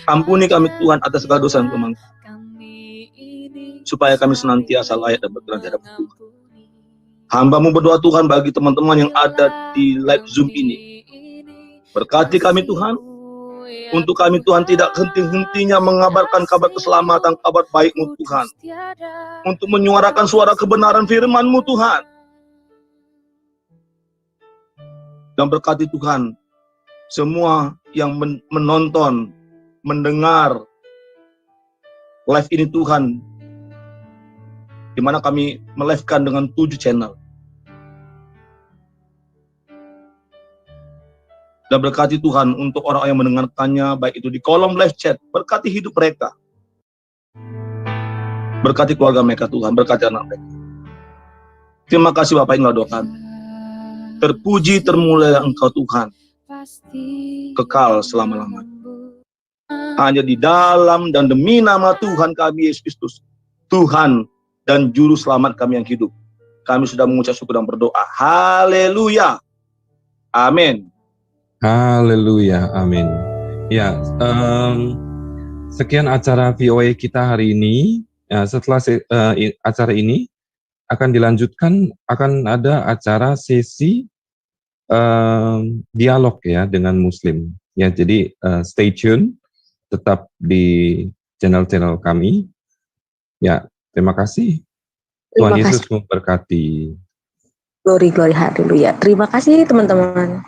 Ampuni kami Tuhan atas segala dosa dan kelemahan, supaya kami senantiasa layak dan berkenan di hadapan Tuhan. Hamba-Mu berdoa Tuhan bagi teman-teman yang ada di live Zoom ini. Berkati kami Tuhan. Untuk kami Tuhan tidak henti-hentinya mengabarkan kabar keselamatan, kabar baik-Mu Tuhan. Untuk menyuarakan suara kebenaran firman-Mu Tuhan. Dan berkati Tuhan semua yang menonton, mendengar live ini Tuhan, di mana kami melive-kan dengan 7 channel. Dan berkati Tuhan untuk orang yang mendengarkannya, baik itu di kolom live chat, berkati hidup mereka. Berkati keluarga mereka Tuhan, berkati anak mereka. Terima kasih Bapak, inilah doa kami. Terpuji, termulia Engkau Tuhan, kekal selama-lamanya. Hanya di dalam dan demi nama Tuhan kami Yesus Kristus, Tuhan dan Juru Selamat kami yang hidup, kami sudah mengucap syukur dan berdoa. Haleluya. Amin. Haleluya, amin. Ya, sekian acara VOA kita hari ini. Ya, setelah acara ini akan dilanjutkan, akan ada acara sesi dialog ya dengan Muslim. Ya, jadi stay tune, tetap di channel-channel kami. Ya, terima kasih. Tuhan Yesus memberkati. Glory, glory, haleluya. Terima kasih teman-teman.